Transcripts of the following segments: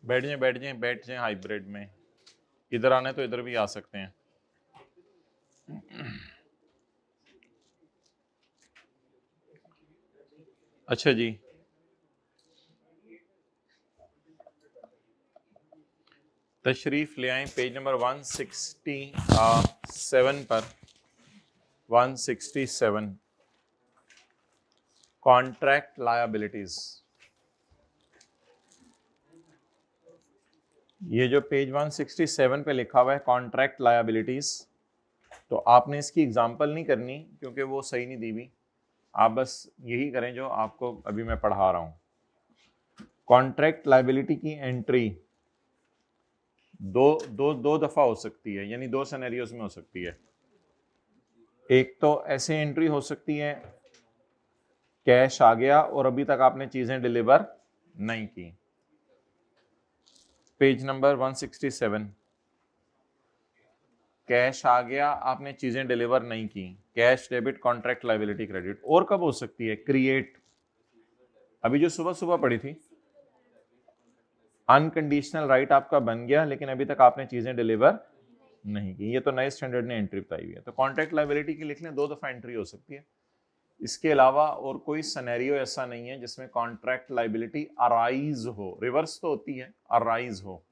बैठ जाए बैठ जाए बैठ जाए हाइब्रिड में। इधर आने तो इधर भी आ सकते हैं। अच्छा जी, तशरीफ ले आए पेज नंबर 167 पर। 167 कॉन्ट्रैक्ट लायबिलिटीज। ये जो पेज 167 पे लिखा हुआ है कॉन्ट्रैक्ट लायबिलिटीज, तो आपने इसकी एग्जांपल नहीं करनी क्योंकि वो सही नहीं दी हुई। आप बस यही करें जो आपको अभी मैं पढ़ा रहा हूं। कॉन्ट्रैक्ट लायबिलिटी की एंट्री दो दफा हो सकती है, यानी दो सिनेरियोज में हो सकती है। एक तो ऐसे एंट्री हो सकती है, कैश आ गया और अभी तक आपने चीजें डिलीवर नहीं की। पेज नंबर 167, कैश आ गया, आपने चीजें डिलीवर नहीं की, cash debit contract liability credit. और कब हो सकती है? क्रिएट, अभी जो सुबह सुबह पढ़ी थी, अनकंडीशनल राइट आपका बन गया लेकिन अभी तक आपने चीजें डिलीवर नहीं की। ये तो नए स्टैंडर्ड ने एंट्री बताई हुई है। तो कॉन्ट्रैक्ट लायबिलिटी की लिख लें, दो दफा एंट्री हो सकती है। इसके अलावा और कोई सिनेरियो ऐसा नहीं है जिसमें कॉन्ट्रैक्ट लायबिलिटी अराइज हो। रिवर्स तो होती है, अराइज हो।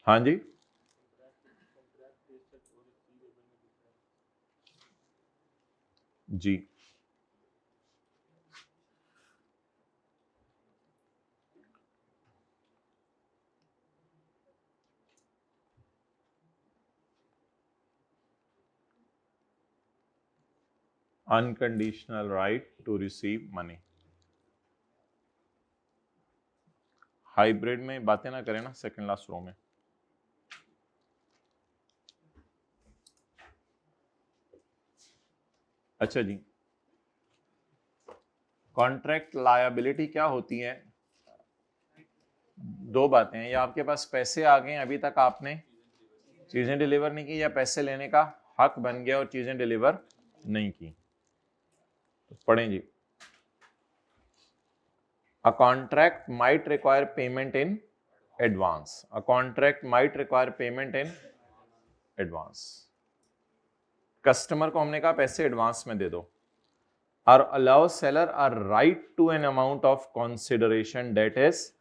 हाँ जी, जी unconditional right to receive money. Hybrid में बातें ना करें ना सेकंड लास्ट रो में। अच्छा जी, कॉन्ट्रैक्ट लायबिलिटी क्या होती है? दो बातें हैं, या आपके पास पैसे आ गए अभी तक आपने चीजें डिलीवर नहीं की, या पैसे लेने का हक बन गया और चीजें डिलीवर नहीं की। तो पढ़ें जी। A contract might require payment in advance. A contract might require payment in advance. Customer को हमने कहा पैसे एडवांस में दे दो। और allow seller a right to an amount of consideration that is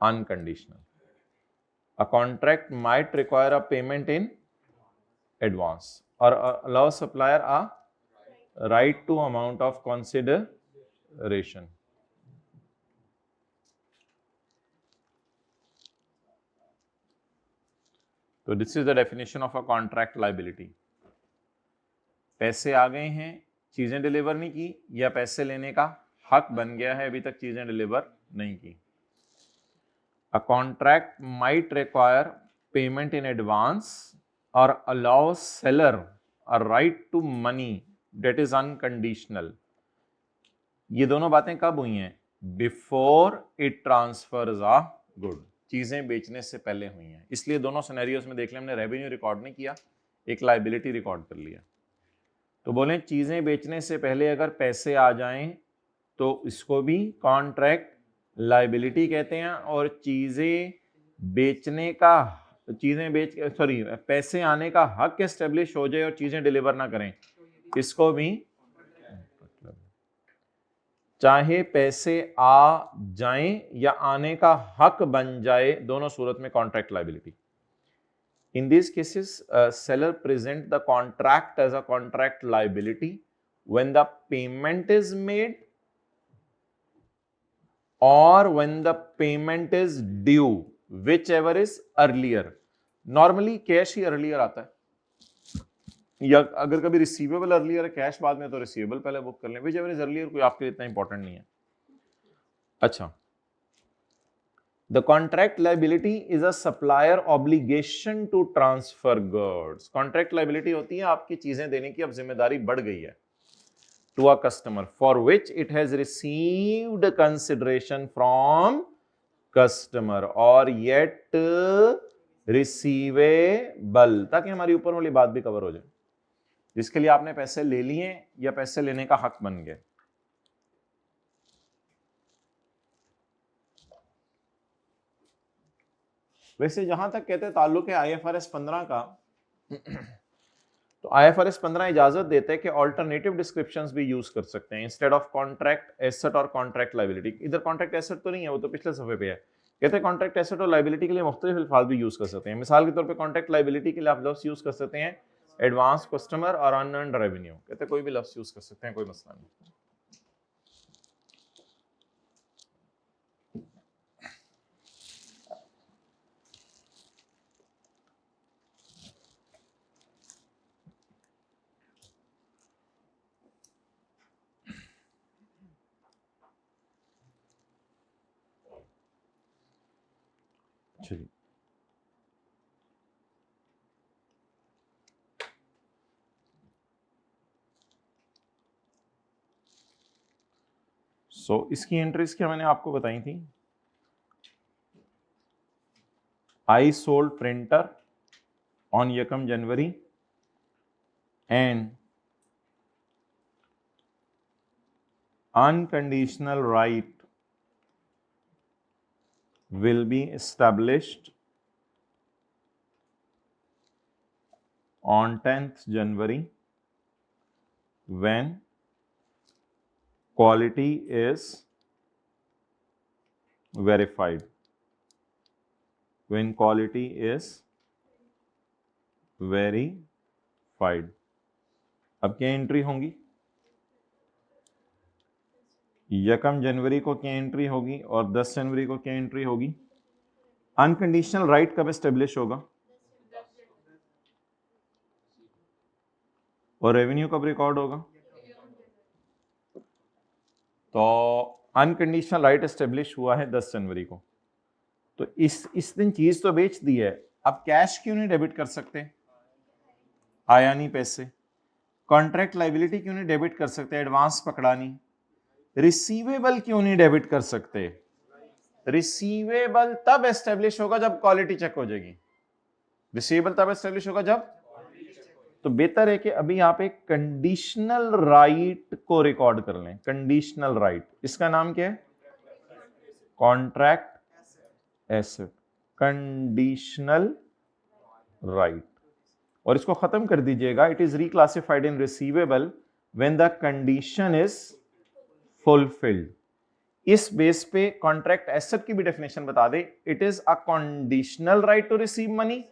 unconditional. A contract might require a payment in advance or allow supplier a right to amount of consideration. तो this is the definition of a contract liability. पैसे आ गए हैं, चीजें deliver नहीं की, या पैसे लेने का हक बन गया है, अभी तक चीजें डिलीवर नहीं की। A contract might require payment in advance और allow seller a right to money that is unconditional. ये दोनों बातें कब हुई हैं? Before it transfers a good, चीजें बेचने से पहले हुई हैं। इसलिए दोनों सिनेरियोज में देख लें, हमने रेवेन्यू रिकॉर्ड नहीं किया, एक लायबिलिटी रिकॉर्ड कर लिया। तो बोले चीजें बेचने से पहले अगर पैसे आ जाएं तो इसको भी कॉन्ट्रैक्ट लायबिलिटी कहते हैं। और चीजें बेचने का, पैसे आने का हक एस्टेब्लिश हो जाए और चीजें डिलीवर ना करें, इसको भी, चाहे पैसे आ जाएं या आने का हक बन जाए, दोनों सूरत में contract liability. In these cases, seller present the contract as a contract liability when the payment is made or when the payment is due, whichever is earlier. Normally cash he earlier आता है, या अगर कभी receivable earlier है cash बाद में, तो receivable पहले बुक कर लें। whichever is earlier कोई आपके लिए इतना इंपॉर्टेंट नहीं है। अच्छा, The contract liability is a supplier obligation to transfer goods. Contract liability होती है आपकी चीजें देने की अब जिम्मेदारी बढ़ गई है to a customer for which it has received consideration from customer or yet receivable, ताकि हमारी ऊपर वाली बात भी कवर हो जाए। जिसके लिए आपने पैसे ले लिए या पैसे लेने का हक बन गए। वैसे जहां तक कहते ताल्लुक है IFRS 15 का, तो IFRS 15 इजाजत देते हैं कि ऑल्टरनेटिव डिस्क्रिप्शंस भी यूज कर सकते हैं इंस्टेड ऑफ कॉन्ट्रैक्ट एसेट और कॉन्ट्रैक्ट लायबिलिटी। इधर कॉन्ट्रैक्ट एसेट तो नहीं है, वो तो पिछले सफे पे है। कहते हैं कॉन्ट्रैक्ट एसेट और लायबिलिटी के लिए मुख्तलिफ अल्फाज भी यूज कर सकते हैं। मिसाल के तौर पे कॉन्ट्रैक्ट लायबिलिटी के लिए आप लफ्ज यूज कर सकते हैं एडवांस कस्टमर और अनअर्न्ड रेवेन्यू। कहते हैं कोई भी लफ्ज यूज कर सकते हैं, कोई मसला नहीं। चलिए, इसकी एंट्रीज क्या मैंने आपको बताई थी। I sold printer on 1 January and unconditional right will be established on 10th January when quality is verified. When quality is verified. अब क्या एंट्री होंगी? 1 जनवरी को क्या एंट्री होगी और 10 जनवरी को क्या एंट्री होगी? अनकंडीशनल राइट कब एस्टेब्लिश होगा और रेवेन्यू कब रिकॉर्ड होगा? तो अनकंडीशनल राइट एस्टेब्लिश हुआ है 10 जनवरी को, तो इस दिन चीज तो बेच दी है, अब कैश क्यों नहीं डेबिट कर सकते? आया नहीं पैसे। कॉन्ट्रैक्ट लायबिलिटी क्यों नहीं डेबिट कर सकते? एडवांस पकड़ा नहीं। रिसीवेबल क्यों नहीं डेबिट कर सकते? रिसीवेबल तब एस्टेब्लिश होगा जब क्वालिटी चेक हो जाएगी। रिसीवेबल तब एस्टेब्लिश होगा जब, तो बेहतर है कि अभी आप एक कंडीशनल राइट को रिकॉर्ड कर लें। कंडीशनल राइट, इसका नाम क्या है? Contract asset, conditional right. और इसको खत्म कर दीजिएगा, it is reclassified in receivable when the condition is fulfilled. इस बेस पे कॉन्ट्रैक्ट एसेट की भी डेफिनेशन बता दे, it is a conditional right to receive money,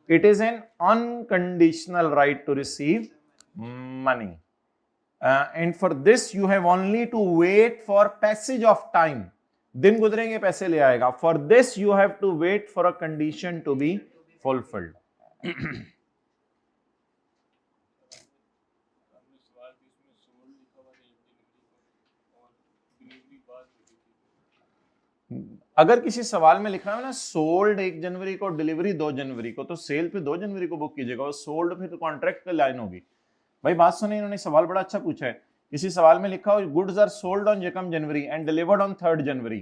it is an unconditional right to receive money, and for this you have only to wait for passage of time. दिन गुजरेंगे पैसे ले आएगा। for this you have to wait for a condition to be fulfilled. अगर किसी सवाल में लिखा है ना सोल्ड 1 जनवरी को, डिलीवरी 2 जनवरी को, तो सेल पे 2 जनवरी को बुक कीजिएगा, और सोल्ड फिर तो कॉन्ट्रैक्ट पे लाइन होगी। भाई बात सुनिए, इन्होंने सवाल बड़ा अच्छा पूछा है। किसी सवाल में लिखा हो goods are sold on 1 January and delivered on 3 January,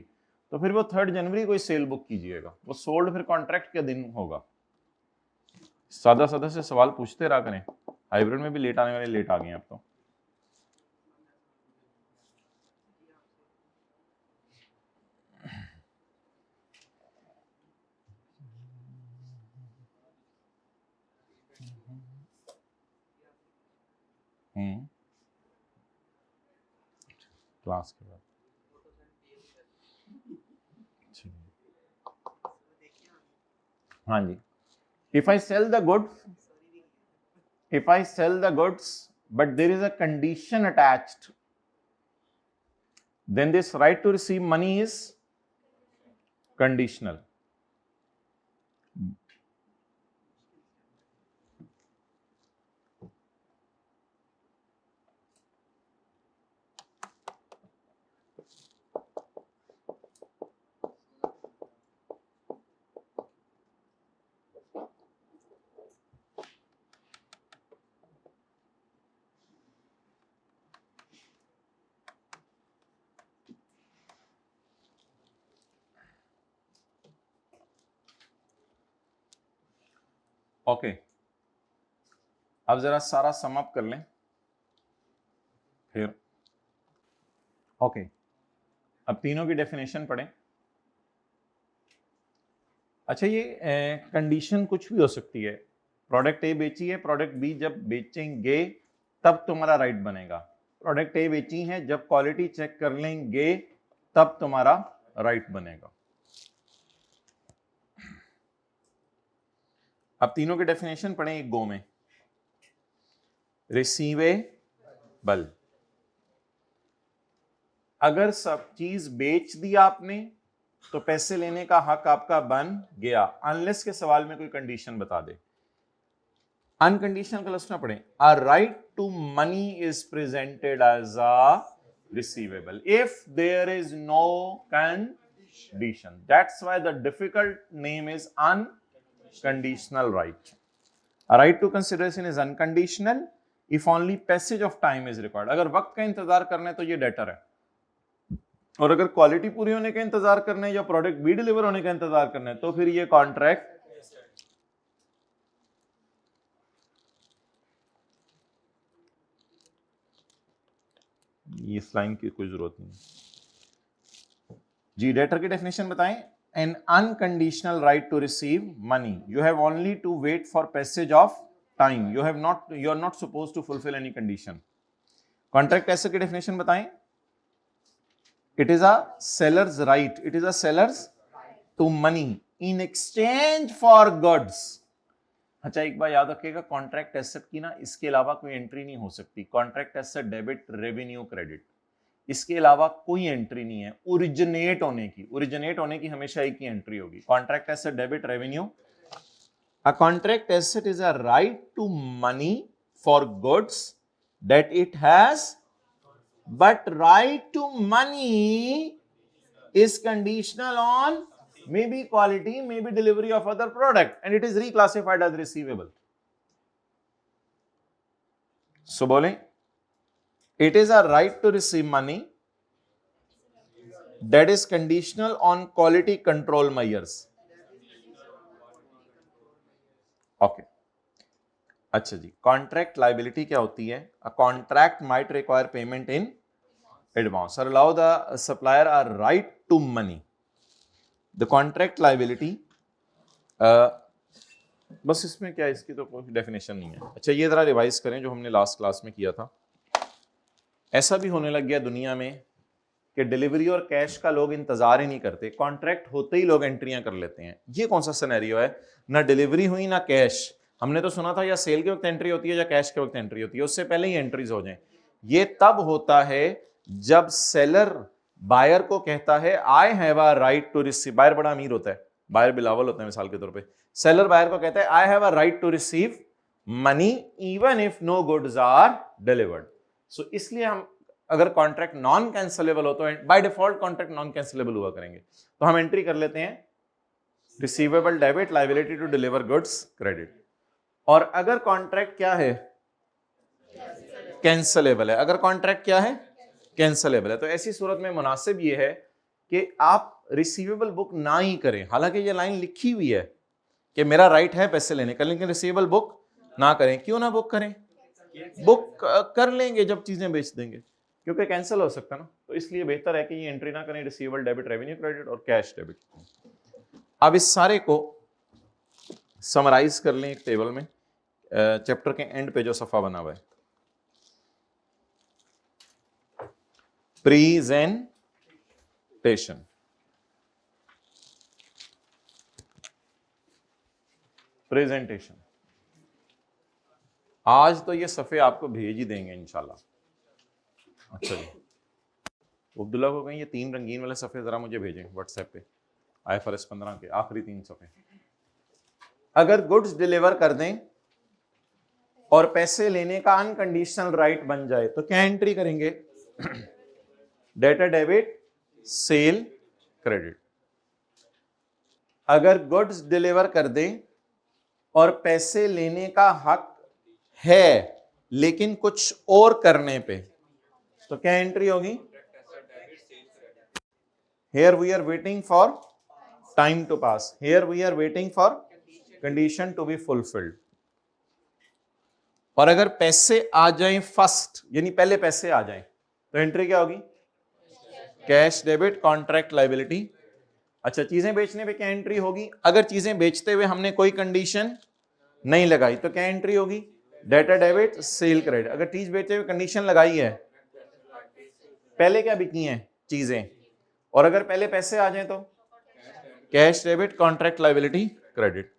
तो फिर वो 3 जनवरी को ही सेल बुक कीजिएगा, वो सोल्ड फिर कॉन्ट्रैक्ट के दिन होगा। सादा सादा से सवाल पूछते रहा करें, हाइब्रिड में भी लेट आने वाले लेट आ गए अब तो। क्लास के बाद हाँ जी। If I sell the goods, but there is a condition attached, then this right to receive money is conditional. Okay. अब जरा सारा सम अप कर लें फिर। ओके, अब तीनों की डेफिनेशन पढ़ें। अच्छा, ये कंडीशन कुछ भी हो सकती है। प्रोडक्ट ए बेची है, प्रोडक्ट बी जब बेचेंगे तब तुम्हारा राइट बनेगा। प्रोडक्ट ए बेची है, जब क्वालिटी चेक कर लेंगे तब तुम्हारा राइट बनेगा। अब तीनों की डेफिनेशन पढ़ें एक गो में। रिसीवेबल, अगर सब चीज बेच दी आपने तो पैसे लेने का हक आपका बन गया, अनलेस के सवाल में कोई कंडीशन बता दे। अनकंडीशनल का लफ्ज ना पढ़ें। A right to money is presented as a receivable if there is no condition. That's why the difficult name is unconditional right. A right to consideration is unconditional if only passage of time is required. अगर वक्त का इंतजार करना है तो ये debtor है, और अगर क्वालिटी पूरी होने का इंतजार करना है या प्रोडक्ट भी डिलीवर होने का इंतजार करना है तो फिर ये कॉन्ट्रैक्ट। इस लाइन की कोई जरूरत नहीं जी। डेटर की डेफिनेशन बताएं। An unconditional right to receive money. You have only to wait for passage of time. You are not supposed to fulfill any condition. Contract asset की definition बताएं। It is a seller's right. It is a seller's to money in exchange for goods. अच्छा, एक बार याद रखिएगा, contract asset की ना इसके अलावा कोई एंट्री नहीं हो सकती। Contract asset debit, revenue, credit, इसके अलावा कोई एंट्री नहीं है ओरिजिनेट होने की। ओरिजिनेट होने की हमेशा एक ही एंट्री होगी, contract asset, debit, revenue. A contract asset is a right to money for goods that it has, but right to money is conditional on may be quality, may be delivery of other product, and it is reclassified as receivable. So बोलें, it is a right to receive money that is conditional on quality control measures. Okay. अच्छा जी, contract liability क्या होती है? A contract might require payment in advance और allow the supplier a right to money. The contract liability, बस इसमें क्या है, इसकी तो कोई डेफिनेशन नहीं है। अच्छा, ये जरा रिवाइज करें जो हमने लास्ट क्लास में किया था। ऐसा भी होने लग गया दुनिया में कि डिलीवरी और कैश का लोग इंतजार ही नहीं करते, कॉन्ट्रैक्ट होते ही लोग एंट्रियां कर लेते हैं। ये कौन सा सिनेरियो है? ना डिलीवरी हुई ना कैश। हमने तो सुना था या सेल के वक्त एंट्री होती है या कैश के वक्त एंट्री होती है, उससे पहले ही एंट्रीज हो जाएं। ये तब होता है जब सेलर बायर को कहता है I have a right to receive. Buyer बड़ा अमीर होता है, बायर बिलावल होता है मिसाल के तौर पे। सेलर बायर को कहता है I have a right to receive money even if no goods are delivered. So इसलिए हम अगर कॉन्ट्रैक्ट नॉन कैंसलेबल हो तो by default contract non cancellable हुआ करेंगे, तो हम एंट्री कर लेते हैं receivable debit, liability to deliver goods, credit. और अगर कॉन्ट्रैक्ट क्या है? कैंसलेबल है। अगर कॉन्ट्रैक्ट क्या है? कैंसलेबल है, तो ऐसी सूरत में मुनासिब ये है कि आप रिसीवेबल बुक ना ही करें। हालांकि ये लाइन लिखी हुई है कि मेरा राइट है पैसे लेने का, लेकिन रिसीवेबल बुक ना करें। क्यों ना बुक करें? बुक कर लेंगे जब चीजें बेच देंगे, क्योंकि कैंसिल हो सकता है ना। तो इसलिए बेहतर है कि ये एंट्री ना करें, रिसीवेबल डेबिट, रेवेन्यू क्रेडिट और कैश डेबिट। अब इस सारे को समराइज कर लें एक टेबल में, चैप्टर के एंड पे जो सफा बना हुआ है, प्रेजेंटेशन। प्रेजेंटेशन आज तो ये सफ़े आपको भेज ही देंगे इंशाल्लाह। अच्छा जी, अब्दुल्ला को कहें ये 3 रंगीन वाले सफ़े ज़रा मुझे भेजें व्हाट्सएप पे, IFRS 15 के आखिरी 3 सफ़े। अगर गुड्स डिलीवर कर दें और पैसे लेने का अनकंडीशनल राइट बन जाए तो क्या एंट्री करेंगे? Debtor debit, sale, credit. अगर गुड्स डिलीवर कर दें और पैसे लेने का हक है लेकिन कुछ और करने पे, तो क्या एंट्री होगी? Here we are waiting for time to pass. Here we are waiting for condition to be fulfilled. और अगर पैसे आ जाएं फर्स्ट, यानी पहले पैसे आ जाएं, तो एंट्री क्या होगी? Cash debit contract liability. अच्छा, चीजें बेचने पे क्या एंट्री होगी? अगर चीजें बेचते हुए हमने कोई कंडीशन नहीं लगाई तो क्या एंट्री होगी? Debtor debit sale credit. अगर चीज बेचते हुए कंडीशन लगाई है, पहले क्या बिकी हैं चीजें, और अगर पहले पैसे आ जाएं तो cash debit contract liability credit.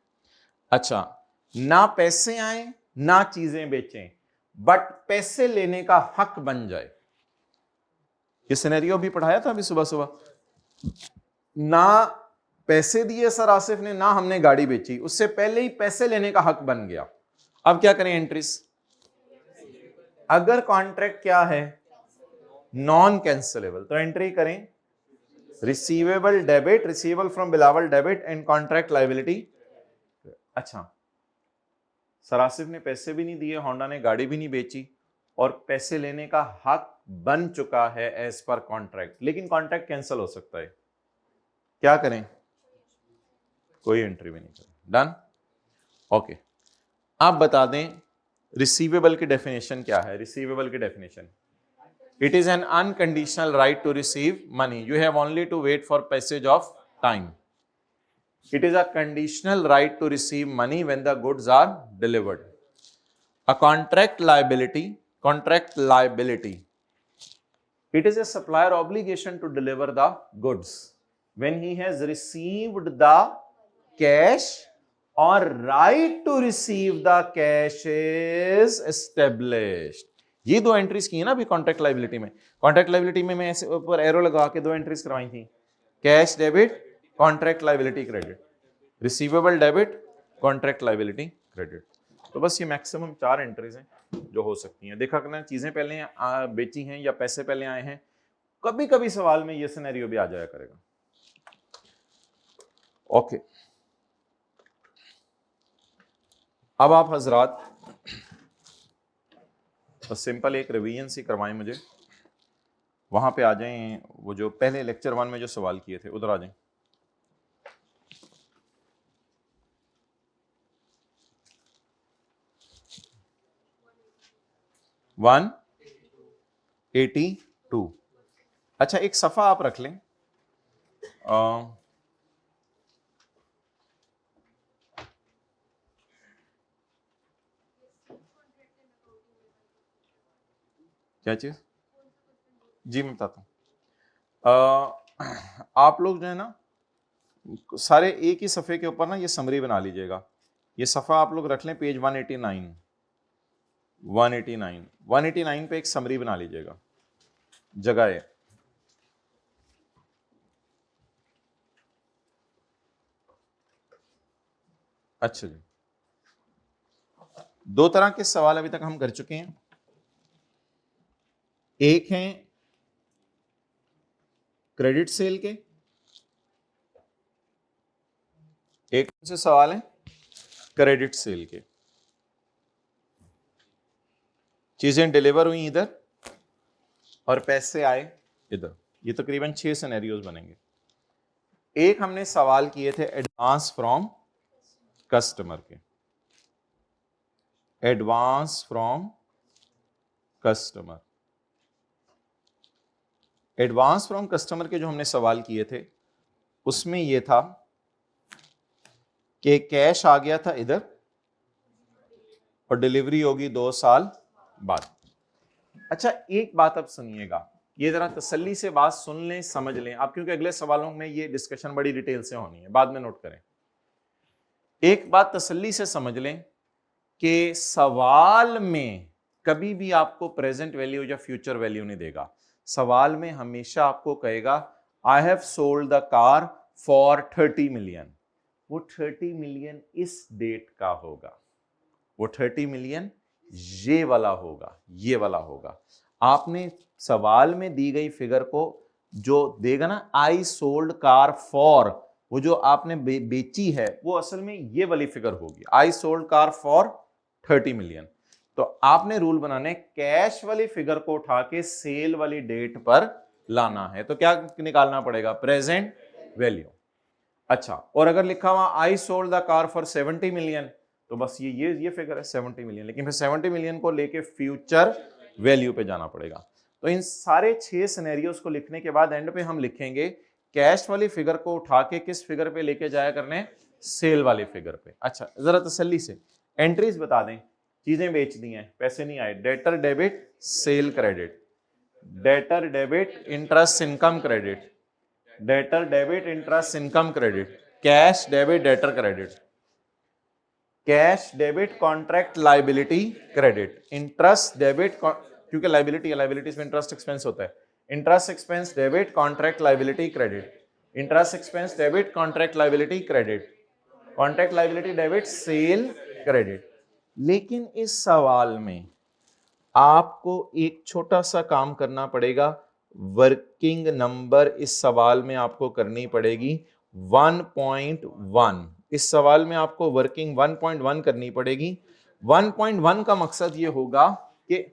अच्छा, ना पैसे आए ना चीजें बेचें, बट पैसे लेने का हक बन जाए। ये सिनेरियो भी पढ़ाया था अभी सुबह सुबह। ना पैसे दिए सर आसिफ ने, ना हमने गाड़ी बेची, उससे पहले ही पैसे लेने का हक बन गया। अब क्या करें? एंट्रीज। अगर कॉन्ट्रैक्ट क्या है? नॉन कैंसिलेबल, तो एंट्री करें receivable debit, receivable from Bilawal debit and contract liability. अच्छा, सर आसिफ ने पैसे भी नहीं दिए, होंडा ने गाड़ी भी नहीं बेची, और पैसे लेने का हक बन चुका है एज पर कॉन्ट्रैक्ट, लेकिन कॉन्ट्रैक्ट कैंसिल हो सकता है। क्या करें? कोई एंट्री भी नहीं करें। डन। ओके, आप बता दें रिसीवेबल की डेफिनेशन क्या है? रिसीवेबल की definition, it is an unconditional right to receive money, you have only to wait for passage of time. It is a conditional right to receive money when the goods are delivered. A contract liability, it is a supplier obligation to deliver the goods when he has received the cash or right to receive the cash is established. ये दो entries की है ना अभी contract liability में। Contract liability में मैं ऐसे ऊपर एरो लगा के दो एंट्रीज करवाई थी, cash debit contract liability credit, receivable debit contract liability credit. तो बस ये मैक्सिमम 4 एंट्रीज हैं जो हो सकती हैं। देखा करना चीजें पहले बेची हैं या पैसे पहले आए हैं, कभी कभी सवाल में ये सिनेरियो भी आ जाया करेगा। ओके, अब आप हजरात तो सिंपल एक रिवीजन सी करवाएं मुझे, वहां पे आ जाएं, वो जो पहले लेक्चर 1 में जो सवाल किए थे उधर आ जाएं। वन 82। अच्छा, एक सफा आप रख लें, क्या चीज? जी मैं बताता हूं। आप लोग जो है ना सारे एक ही सफ़े के ऊपर ना ये समरी बना लीजिएगा। ये सफ़ा आप लोग रख लें पेज 189 पे एक समरी बना लीजिएगा, जगह है। अच्छा जी, 2 तरह के सवाल अभी तक हम कर चुके हैं। एक हैं क्रेडिट सेल के, एक से सवाल है क्रेडिट सेल के। चीजें डिलीवर हुई इधर और पैसे आए इधर। ये तकरीबन 6 सिनेरियोज बनेंगे। एक हमने सवाल किए थे एडवांस फ्रॉम कस्टमर के, advance from customer. Advance from customer के जो हमने सवाल किए थे उसमें यह था कि कैश आ गया था इधर और डिलीवरी होगी 2 साल बाद। अच्छा, एक बात अब सुनिएगा, ये जरा तसल्ली से बात सुन लें, समझ लें आप, क्योंकि अगले सवालों में ये डिस्कशन बड़ी डिटेल से होनी है, बाद में नोट करें। एक बात तसल्ली से समझ लें कि सवाल में कभी भी आपको प्रेजेंट वैल्यू या फ्यूचर वैल्यू नहीं देगा। सवाल में हमेशा आपको कहेगा I have sold the car for 30 million. वो 30 मिलियन इस डेट का होगा, वो 30 मिलियन ये वाला होगा, ये वाला होगा। आपने सवाल में दी गई फिगर को जो देगा ना आई सोल्ड कार फॉर, वो जो आपने बेची है वो असल में ये वाली फिगर होगी, I sold car for 30 million. तो आपने रूल बनाने कैश वाली फिगर को उठा के सेल वाली डेट पर लाना है, तो क्या निकालना पड़ेगा? Present value. अच्छा, और अगर लिखा हुआ I sold the car for 70 million, तो बस ये फिगर है 70 मिलियन, लेकिन फिर 70 मिलियन को लेके फ्यूचर वैल्यू पे जाना पड़ेगा। तो इन सारे 6 सिनेरियोज को लिखने के बाद एंड पे हम लिखेंगे कैश वाली फिगर को उठा के किस फिगर पे लेके जाया करने, सेल वाली फिगर पे। अच्छा जरा तसल्ली से एंट्रीज बता दें, चीजें बेच दी हैं, पैसे नहीं आए, debtor debit sale credit, debtor debit interest income credit, debtor debit interest income credit, cash debit debtor credit, cash debit contract liability credit, interest debit, क्योंकि लाइबिलिटी है, लाइबिलिटीज में इंटरेस्ट एक्सपेंस होता है, interest expense debit contract liability credit, interest expense debit contract liability credit, contract liability debit sale credit. लेकिन इस सवाल में आपको एक छोटा सा काम करना पड़ेगा, वर्किंग नंबर इस सवाल में आपको करनी पड़ेगी 1.1। इस सवाल में आपको वर्किंग 1.1 करनी पड़ेगी। 1.1 का मकसद ये होगा कि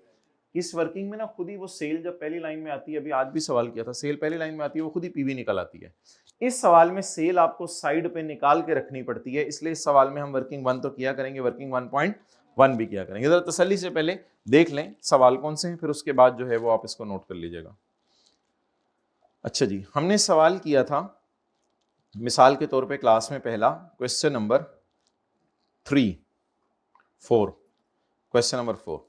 इस वर्किंग में ना खुद ही वो सेल जब पहली लाइन में आती है, अभी आज भी सवाल किया था, सेल पहली लाइन में आती है, वो खुद ही पीवी निकल आती है। इस सवाल में सेल आपको साइड पे निकाल के रखनी पड़ती है, इसलिए इस सवाल में हम वर्किंग 1 तो किया करेंगे, वर्किंग 1.1 भी किया करेंगे। जरा तसल्ली से पहले देख लें सवाल कौन से हैं, फिर उसके बाद जो है वो आप इसको नोट कर लीजिएगा। अच्छा जी, हमने सवाल किया था मिसाल के तौर पे क्लास में पहला question number 4, question number 4,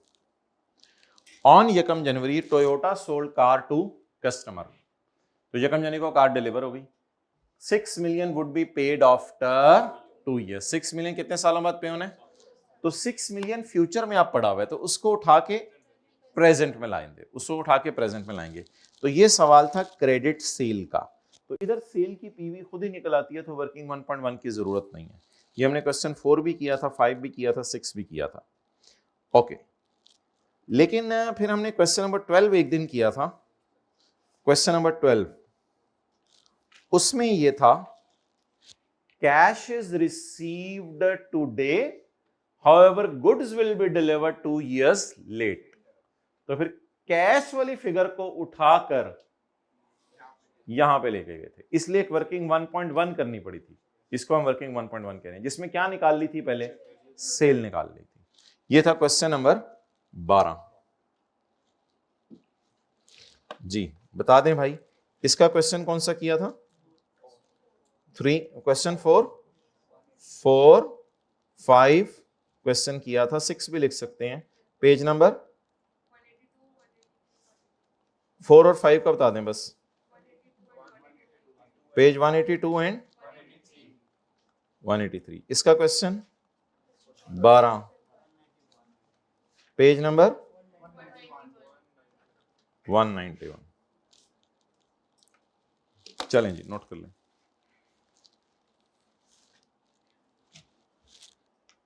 on यकम January Toyota sold car to customer. तो यकम जनवरी को कार डिलीवर हो गई, 6 million would be paid after 2 years. 6 million कितने सालों बाद पे होना है, तो 6 मिलियन फ्यूचर में आप पढ़ा हुआ है, तो उसको उठा के प्रेजेंट में लाएंगे, उसको उठा के प्रेजेंट में लाएंगे। तो ये सवाल था क्रेडिट सेल का, तो इधर सेल की पीवी खुद ही निकल आती है, तो वर्किंग 1.1 की जरूरत नहीं है। ये हमने क्वेश्चन 4 भी किया था, 5 भी किया था, 6 भी किया था। ओके, लेकिन फिर हमने क्वेश्चन नंबर 12 एक दिन किया था, क्वेश्चन नंबर 12, उसमें ये था cash is received today however goods will be delivered 2 years late. तो फिर कैश वाली फिगर को उठाकर यहां पे लेके गए थे, इसलिए एक वर्किंग 1.1 करनी पड़ी थी, इसको हम वर्किंग 1.1 कह रहे हैं, जिसमें क्या निकाल ली थी, पहले सेल निकाल ली थी। ये था क्वेश्चन नंबर 12 जी। बता दें भाई इसका क्वेश्चन कौन सा किया था, 3, क्वेश्चन 4, 5 क्वेश्चन किया था, 6 भी लिख सकते हैं। पेज नंबर 4 और 5 का बता दें बस, पेज 182 एंड 183। इसका क्वेश्चन 12, पेज नंबर 191। चलें जी, नोट कर लें।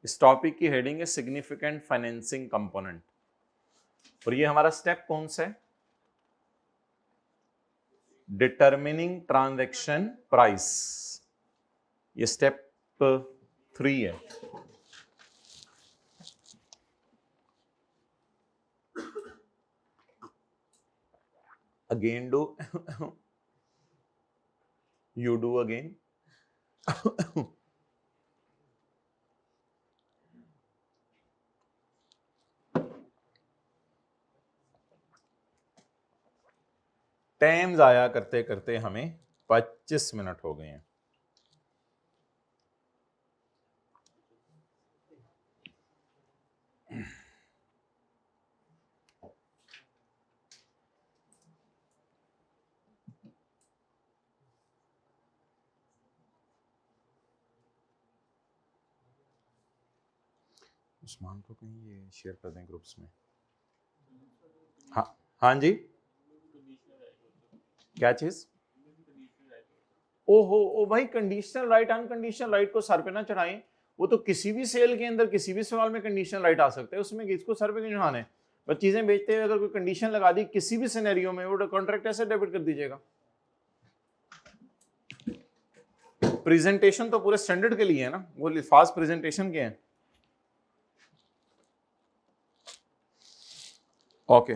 इस टॉपिक की हेडिंग है सिग्निफिकेंट फाइनेंसिंग कंपोनेंट, और ये हमारा स्टेप कौन सा है, डिटरमिनिंग ट्रांजैक्शन प्राइस। ये स्टेप 3 है। Again do, you do again। Time जाया करते करते हमें 25 मिनट हो गए हैं। उस्मान को कहीं ये शेयर कर दें ग्रुप्स में। हाँ हाँ जी, क्या चीज, ओहो ओ भाई, कंडीशनल राइट अनकंडीशनल राइट को सर पे ना चढ़ाएं, वो तो किसी भी सेल के अंदर किसी भी सवाल में कंडीशनल राइट आ सकते हैं, उसमें इसको सर पे क्यों चढ़ाना है। बस चीजें बेचते हुए अगर कोई कंडीशन लगा दी किसी भी सिनेरियो में, वो कॉन्ट्रैक्ट ऐसे डेबिट कर दीजिएगा। प्रेजेंटेशन तो पूरे स्टैंडर्ड के लिए है ना, वो लिफाज प्रेजेंटेशन के हैं। ओके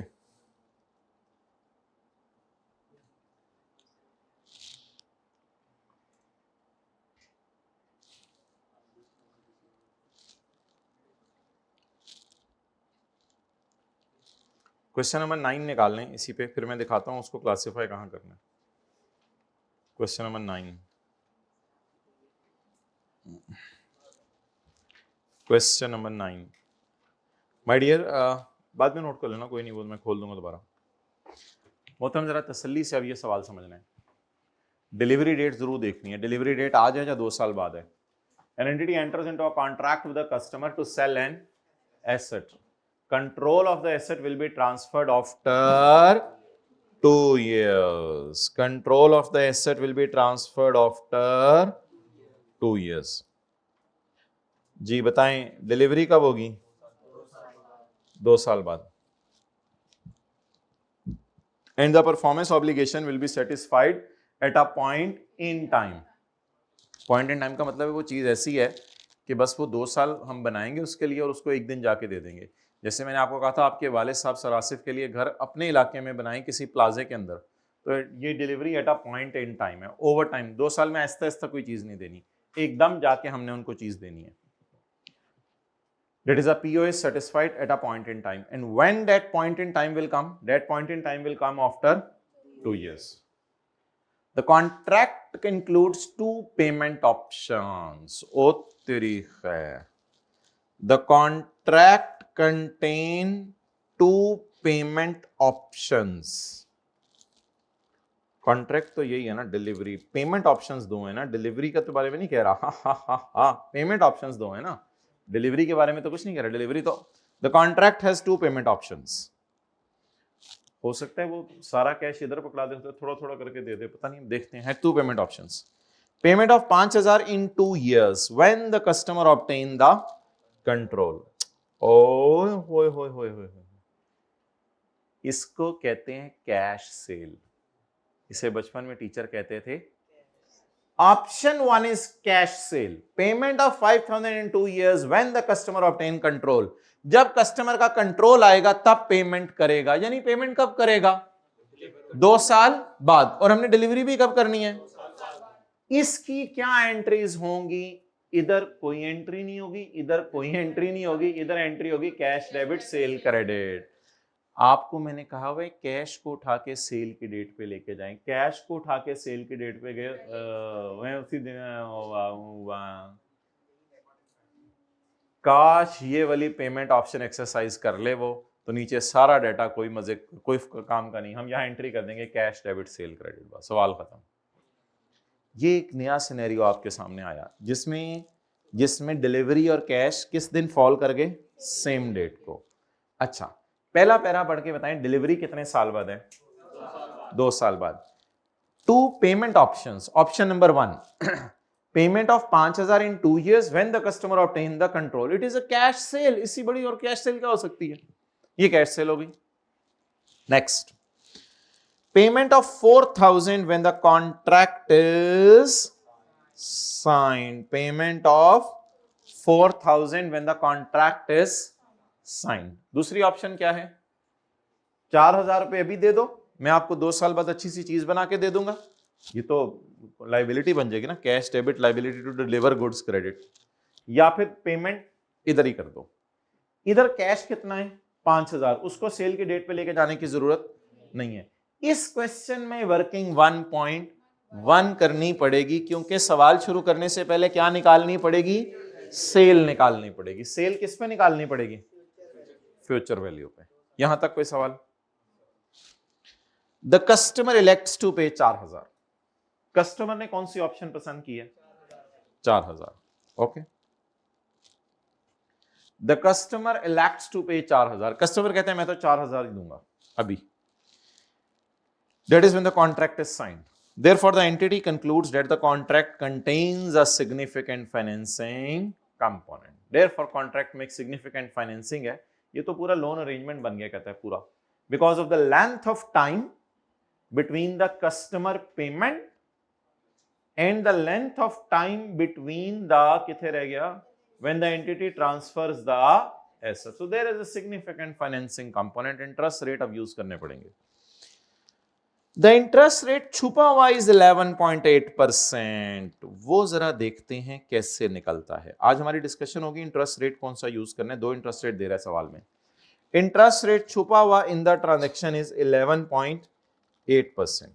क्वेश्चन नंबर 9 निकाल लें इसी पे, फिर मैं दिखाता हूं उसको क्लासिफाई कहां करना है। Question number 9, question number 9 my dear, बाद में नोट कर लेना, कोई नहीं, वो मैं खोल दूंगा दोबारा। मोहतरम जरा तसल्ली से अब ये सवाल समझना है, डिलीवरी डेट जरूर देखनी है। डिलीवरी डेट आज है या 2 साल बाद है? An entity enters into a contract with a customer to sell an asset. Control of the asset will be transferred after 2 years. Control of the asset will be transferred after 2 years. जी बताएं, delivery कब होगी? 2 साल बाद. And the performance obligation will be satisfied at a point in time. Point in time का मतलब है वो चीज़ ऐसी है कि बस वो 2 साल हम बनाएंगे उसके लिए और उसको एक दिन जाके दे देंगे। जैसे मैंने आपको कहा था आपके वालिद साहब सरासिफ के लिए घर अपने इलाके में बनाएं किसी प्लाजे के अंदर, तो ये delivery at a point in time है, ओवर टाइम। 2 साल में आहिस्ता आहिस्ता कोई चीज़ नहीं देनी, एकदम जाके हमने उनको चीज़ देनी है। That is a PO is satisfied at a point in time, and when that point in time will come? That point in time will come after 2 years. The contract includes 2 payment options. Oh, तेरी खैर. The contract contain 2 payment options. Contract तो यही है ना, delivery. Payment options 2 है ना, delivery का तो बारे में नहीं कह रहा। हा पेमेंट ऑप्शंस 2 है ना, डिलीवरी के बारे में तो कुछ नहीं कह रहा। डिलीवरी तो the contract has 2 payment options. हो सकता है वो सारा कैश इधर पकड़ा दे, थोड़ा थोड़ा करके दे दे, पता नहीं, देखते हैं। 2 payment options. Payment of 5,000 in 2 years when the customer obtain the control. ओए होए होए होए होए, इसको कहते हैं कैश सेल। इसे बचपन में टीचर कहते थे option 1 is cash cell. Payment of 5,000 in 2 years when the customer obtain control. जब कस्टमर का कंट्रोल आएगा तब पेमेंट करेगा, यानी पेमेंट कब करेगा? 2 साल बाद। और हमने डिलीवरी भी कब करनी है? इसकी क्या एंट्रीज होंगी? इधर कोई एंट्री नहीं होगी, इधर कोई एंट्री नहीं होगी, इधर एंट्री होगी कैश डेबिट सेल क्रेडिट। आपको मैंने कहा हुआ कैश को उठा के सेल की डेट पे लेके जाएं। कैश को उठा के सेल की डेट पे गए, मैं उसी दिन काश ये वाली पेमेंट ऑप्शन एक्सरसाइज कर ले वो, तो नीचे सारा डाटा कोई मजे कोई काम का नहीं, हम यहाँ एंट्री कर देंगे कैश डेबिट सेल क्रेडिट, बस सवाल खत्म। ये एक नया सिनेरियो आपके सामने आया जिसमें डिलीवरी और कैश किस दिन फॉल कर गए? सेम डेट को। अच्छा, पहला पैरा पढ़ के बताएं, डिलीवरी कितने साल बाद है? 2 साल बाद। 2 payment options. Option number 1, payment of 5,000 in 2 years when the customer obtain the control. It is a cash cell. इससे बड़ी और कैश सेल क्या हो सकती है? ये कैश सेल होगी। Next, payment of 4,000 when the contract is signed. Payment of 4,000 when the contract is signed. दूसरी ऑप्शन क्या है? 4,000 रुपए अभी दे दो, मैं आपको 2 साल बाद अच्छी सी चीज बना के दे दूंगा। ये तो लाइबिलिटी बन जाएगी ना, cash debit liability to deliver goods credit. या फिर पेमेंट इधर ही कर दो। इधर कैश कितना है? 5,000, उसको सेल की डेट पे लेके जाने की जरूरत नहीं है। इस क्वेश्चन में वर्किंग 1.1 करनी पड़ेगी, क्योंकि सवाल शुरू करने से पहले क्या निकालनी पड़ेगी? सेल निकालनी पड़ेगी। सेल किस पे निकालनी पड़ेगी? फ्यूचर वैल्यू पे। यहां तक कोई सवाल? The customer elects to pay 4,000। Customer ने कौन सी ऑप्शन पसंद की है? 4,000। Okay, the customer elects to pay 4,000। Customer कहते हैं मैं तो 4,000 ही दूंगा अभी। That is when the contract is signed. Therefore, the entity concludes that the contract contains a significant financing component. Therefore, contract में significant financing है। ये तो पूरा लोन अरेंजमेंट बन गया, कहता है पूरा। Because of the length of time between the customer payment and the length of time between the किथे रह गया? When the entity transfers the asset. So there is a significant financing component. Interest rate अब use करने पड़ेंगे। The interest rate छुपा हुआ is 11.8%। वो जरा देखते हैं कैसे निकलता है। आज हमारी डिस्कशन होगी इंटरेस्ट रेट कौन सा यूज करना है। 2 इंटरेस्ट रेट दे रहा है सवाल में। इंटरेस्ट रेट छुपा हुआ इन द ट्रांजेक्शन इज 11.8%।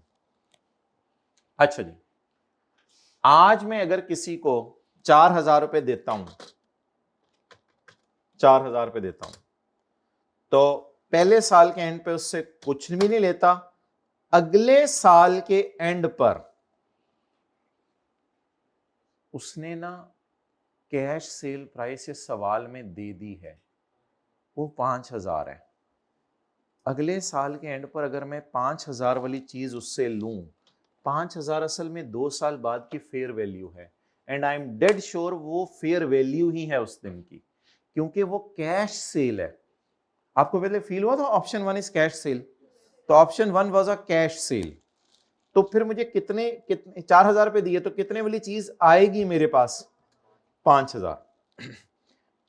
अच्छा जी, आज मैं अगर किसी को 4,000 रुपए देता हूं, 4,000 रुपए देता हूं, तो पहले साल के एंड पे उससे कुछ भी नहीं लेता, अगले साल के एंड पर उसने ना कैश सेल प्राइस इस सवाल में दे दी है, वो 5,000 है। अगले साल के एंड पर अगर मैं 5,000 वाली चीज उससे लूं, 5,000 असल में 2 साल बाद की फेयर वैल्यू है, and I am dead sure वो फेयर वैल्यू ही है उस दिन की, क्योंकि वो कैश सेल है। आपको पहले फील हुआ था ऑप्शन 1 इज कैश सेल, तो option 1 was a cash cell. तो फिर मुझे कितने 4,000 रुपए दिए, तो कितने वाली चीज आएगी मेरे पास? 5,000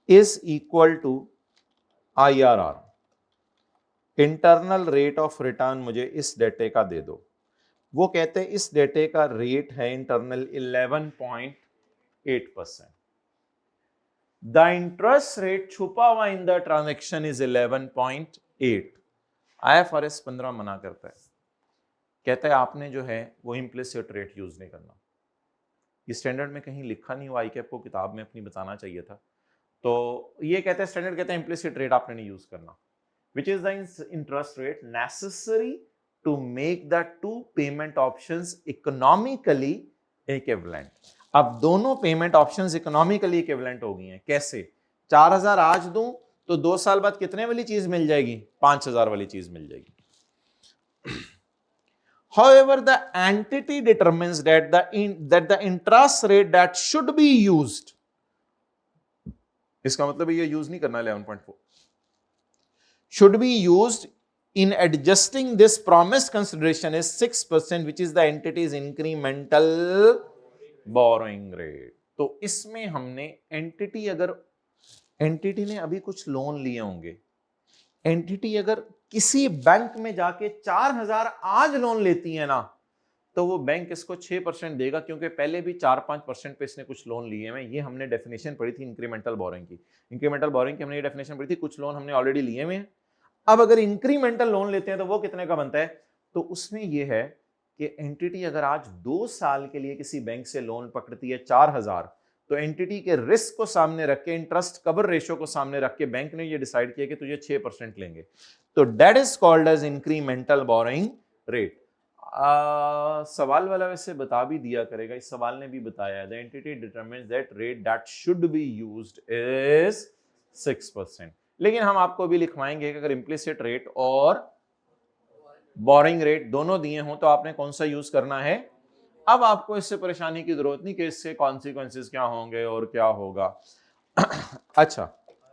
is equal to IRR, internal rate of return मुझे इस डेटे का दे दो। वो कहते हैं इस डेटे का रेट है इंटरनल 11.8%। द इंटरेस्ट रेट छुपा हुआ in the transaction is 11.8। IFRS 15 मना करता है, कहता है आपने जो है वो इम्प्लिसिट रेट यूज नहीं करना। ये स्टैंडर्ड में कहीं लिखा नहीं हुआ, ICAP को किताब में अपनी बताना चाहिए था। तो ये कहता है, स्टैंडर्ड कहता है इम्प्लिसिट रेट आपने नहीं यूज करना, which is the interest rate necessary to make the two payment options economically equivalent। अब दोनों पेमेंट ऑप्शंस इकोनॉमिकली इक्विवेलेंट हो गई हैं। कैसे? 4,000 आज दूं तो 2 साल बाद कितने वाली चीज मिल जाएगी? 5,000 वाली चीज मिल जाएगी। However, the entity determines that the interest rate that should be used, इसका मतलब ये यूज नहीं करना 11.4, should be used in adjusting this promised consideration is 6%, which is the entity's incremental borrowing rate। तो इसमें हमने एंटिटी ने अभी कुछ लोन लिए होंगे, एंटिटी अगर किसी बैंक में जाके 4,000 आज लोन लेती है ना, तो वो बैंक इसको 6% देगा, क्योंकि पहले भी 4-5% पे इसने कुछ लोन लिए हैं। ये हमने डेफिनेशन पढ़ी थी इंक्रीमेंटल बोरोइंग की। इंक्रीमेंटल बोरोइंग की हमने ये डेफिनेशन पढ़ी थी, कुछ लोन हमने ऑलरेडी लिए हुए हैं। अब अगर इंक्रीमेंटल लोन लेते हैं तो वो कितने का बनता है? तो उसमें ये है कि एंटिटी अगर आज 2 साल के लिए किसी बैंक से लोन पकड़ती है 4,000, तो एंटिटी के रिस्क को सामने रख के, इंटरेस्ट कवर रेशियो को सामने रख के बैंक ने ये डिसाइड किया कि तुझे 6% लेंगे, तो that is called as incremental borrowing rate. सवाल वाला वैसे बता भी दिया करेगा, इस सवाल ने भी बताया, the entity determines that rate that should be used is 6%। लेकिन हम आपको भी लिखवाएंगे कि अगर इम्प्लिसिट रेट और बोरिंग रेट दोनों दिए हों तो आपने कौन सा यूज करना है। अब आपको इससे परेशानी की जरूरत नहीं कि इससे कॉन्सिक्वेंसेस क्या होंगे और क्या होगा। अच्छा,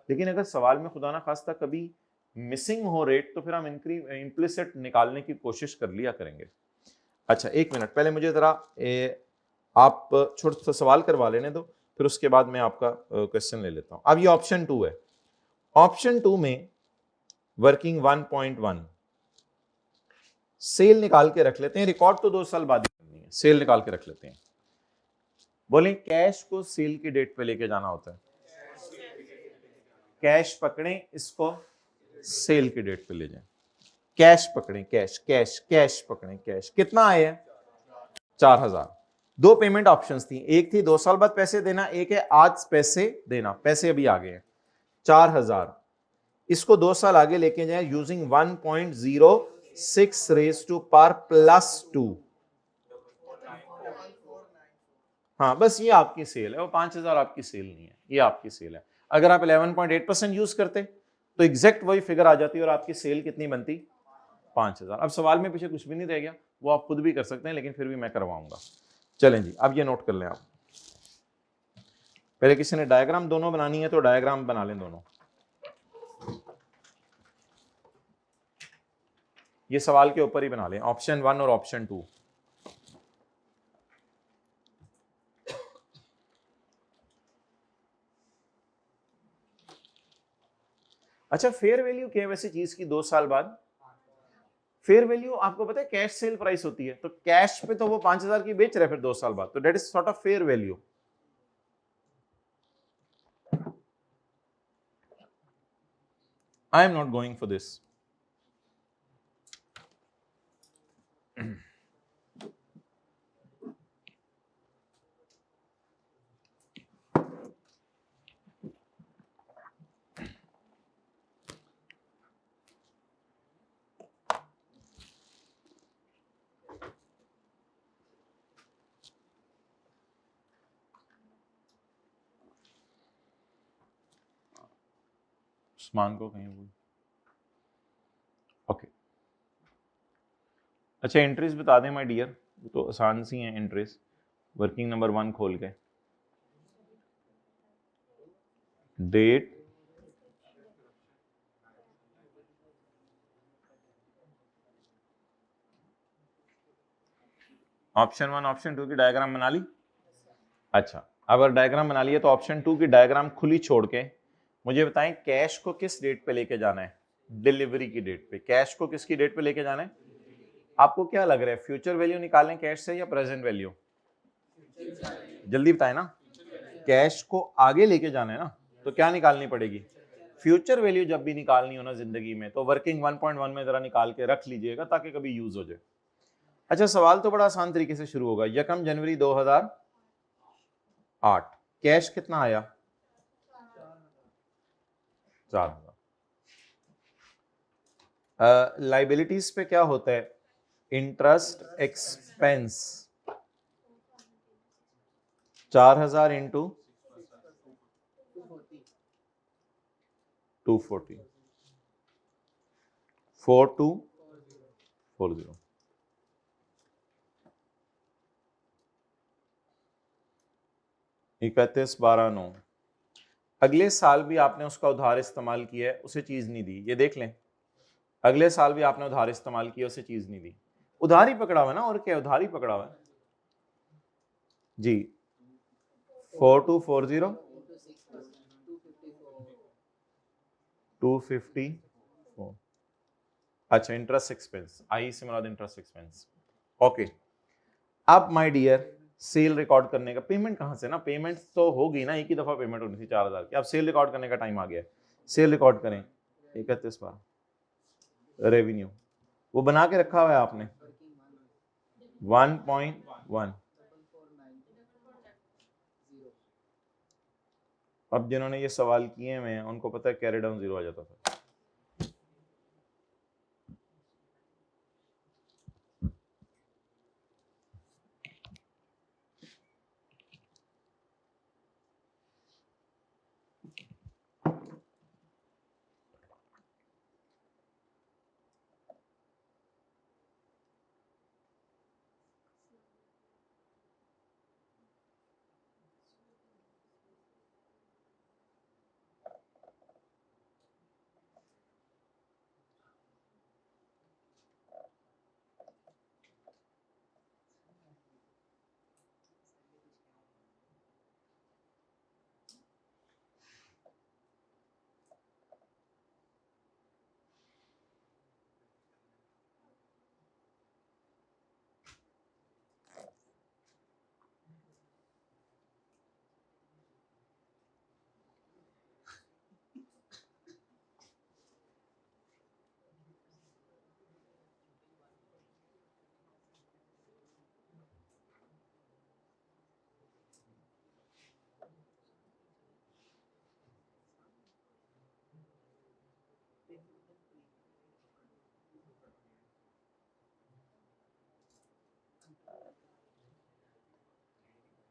लेकिन अगर सवाल में खुदा ना खास्ता कभी मिसिंग हो रेट, तो फिर हम इम्प्लिसिट निकालने की कोशिश कर लिया करेंगे। अच्छा, एक मिनट, पहले मुझे जरा आप छोटा सा सवाल करवा लेने दो, फिर उसके बाद मैं आपका क्वेश्चन ले लेता हूं। अब ये ऑप्शन 2 है। ऑप्शन 2 में वर्किंग 1.1 सेल निकाल के रख लेते हैं, रिकॉर्ड तो 2 साल बाद ही करनी है, सेल निकाल के रख लेते हैं। बोलें कैश को सेल की डेट पे लेके जाना होता है, कैश पकड़ें, इसको सेल की डेट पे ले जाएं। कैश पकड़ें, कैश कैश कैश पकड़ें, कैश कितना आया? 4,000। 2 पेमेंट ऑप्शंस थी, एक थी 2 साल बाद पैसे देना, एक है आज पैसे देना। पैसे अभी आ गए हैं 4,000, इसको 2 साल आगे लेके जाए यूजिंग 1.06 रेज टू पावर +2। हाँ, बस ये आपकी सेल है, वो 5,000 आपकी सेल नहीं है, ये आपकी सेल है। अगर आप 11.8% यूज करते तो एग्जैक्ट वही फिगर आ जाती और आपकी सेल कितनी बनती? 5,000। अब सवाल में पीछे कुछ भी नहीं रह गया, वो आप खुद भी कर सकते हैं, लेकिन फिर भी मैं करवाऊंगा। चलें जी, अब ये नोट कर लें आप। पहले किसी ने डायग्राम दोनों बनानी है तो डायग्राम बना लें दोनों। ये सवाल के ऊपर ही बना लें, ऑप्शन 1 और ऑप्शन 2। अच्छा, फेयर वैल्यू क्या है वैसे चीज की 2 साल बाद? फेयर वैल्यू आपको पता है कैश सेल प्राइस होती है, तो कैश पे तो वो 5,000 की बेच रहे फिर 2 साल बाद, तो that is sort of fair value. I am not going for this. Usman को कहीं बोल। ओके, अच्छा एंट्रीज बता दें माय डियर, तो आसान सी हैं एंट्रीज। वर्किंग नंबर 1 खोल के, डेट, ऑप्शन 1 ऑप्शन 2 की डायग्राम बना ली। अच्छा, अगर डायग्राम बना लिया तो ऑप्शन 2 की डायग्राम खुली छोड़ के मुझे बताएं कैश को किस डेट पे लेके जाना है? डिलीवरी की डेट पे। कैश को किसकी डेट पे लेके जाना है? आपको क्या लग रहा है, फ्यूचर वैल्यू निकालें कैश से या प्रेजेंट वैल्यू? जल्दी बताएं ना, कैश को आगे लेके जाना है ना, तो क्या निकालनी पड़ेगी? फ्यूचर वैल्यू जब भी निकालनी हो ना जिंदगी में, तो वर्किंग 1.1 में जरा निकाल के रख लीजिएगा ताकि कभी यूज हो जाए। अच्छा, सवाल तो बड़ा आसान तरीके से शुरू होगा। 1 जनवरी 2008 कैश कितना आया? 4,000। लाइबिलिटीज पे क्या होता है? Interest expense 4,000 into 240, 4240। इकतीस 12/9। अगले साल भी आपने उसका उधार इस्तेमाल किया है, उसे चीज नहीं दी, ये देख लें। अगले साल भी आपने उधार इस्तेमाल किया, उसे चीज नहीं दी। उधार ही पकड़ा हुआ है ना, और क्या उधार ही पकड़ा हुआ है जी। 4240 254। अच्छा, इंटरेस्ट एक्सपेंस, आई से मुराद इंटरेस्ट एक्सपेंस। ओके, अब माय डियर सेल रिकॉर्ड करने का पेमेंट कहां से ना, पेमेंट तो होगी ना, एक ही दफा पेमेंट होनी थी 4,000 की। अब सेल रिकॉर्ड करने का टाइम आ गया है, सेल रिकॉर्ड करें। 31 बार रेवेन्यू वो बना के रखा हुआ है आपने 1.1। अब जिन्होंने ये सवाल किए हुए हैं उनको पता है कैरी डाउन 0 आ जाता था।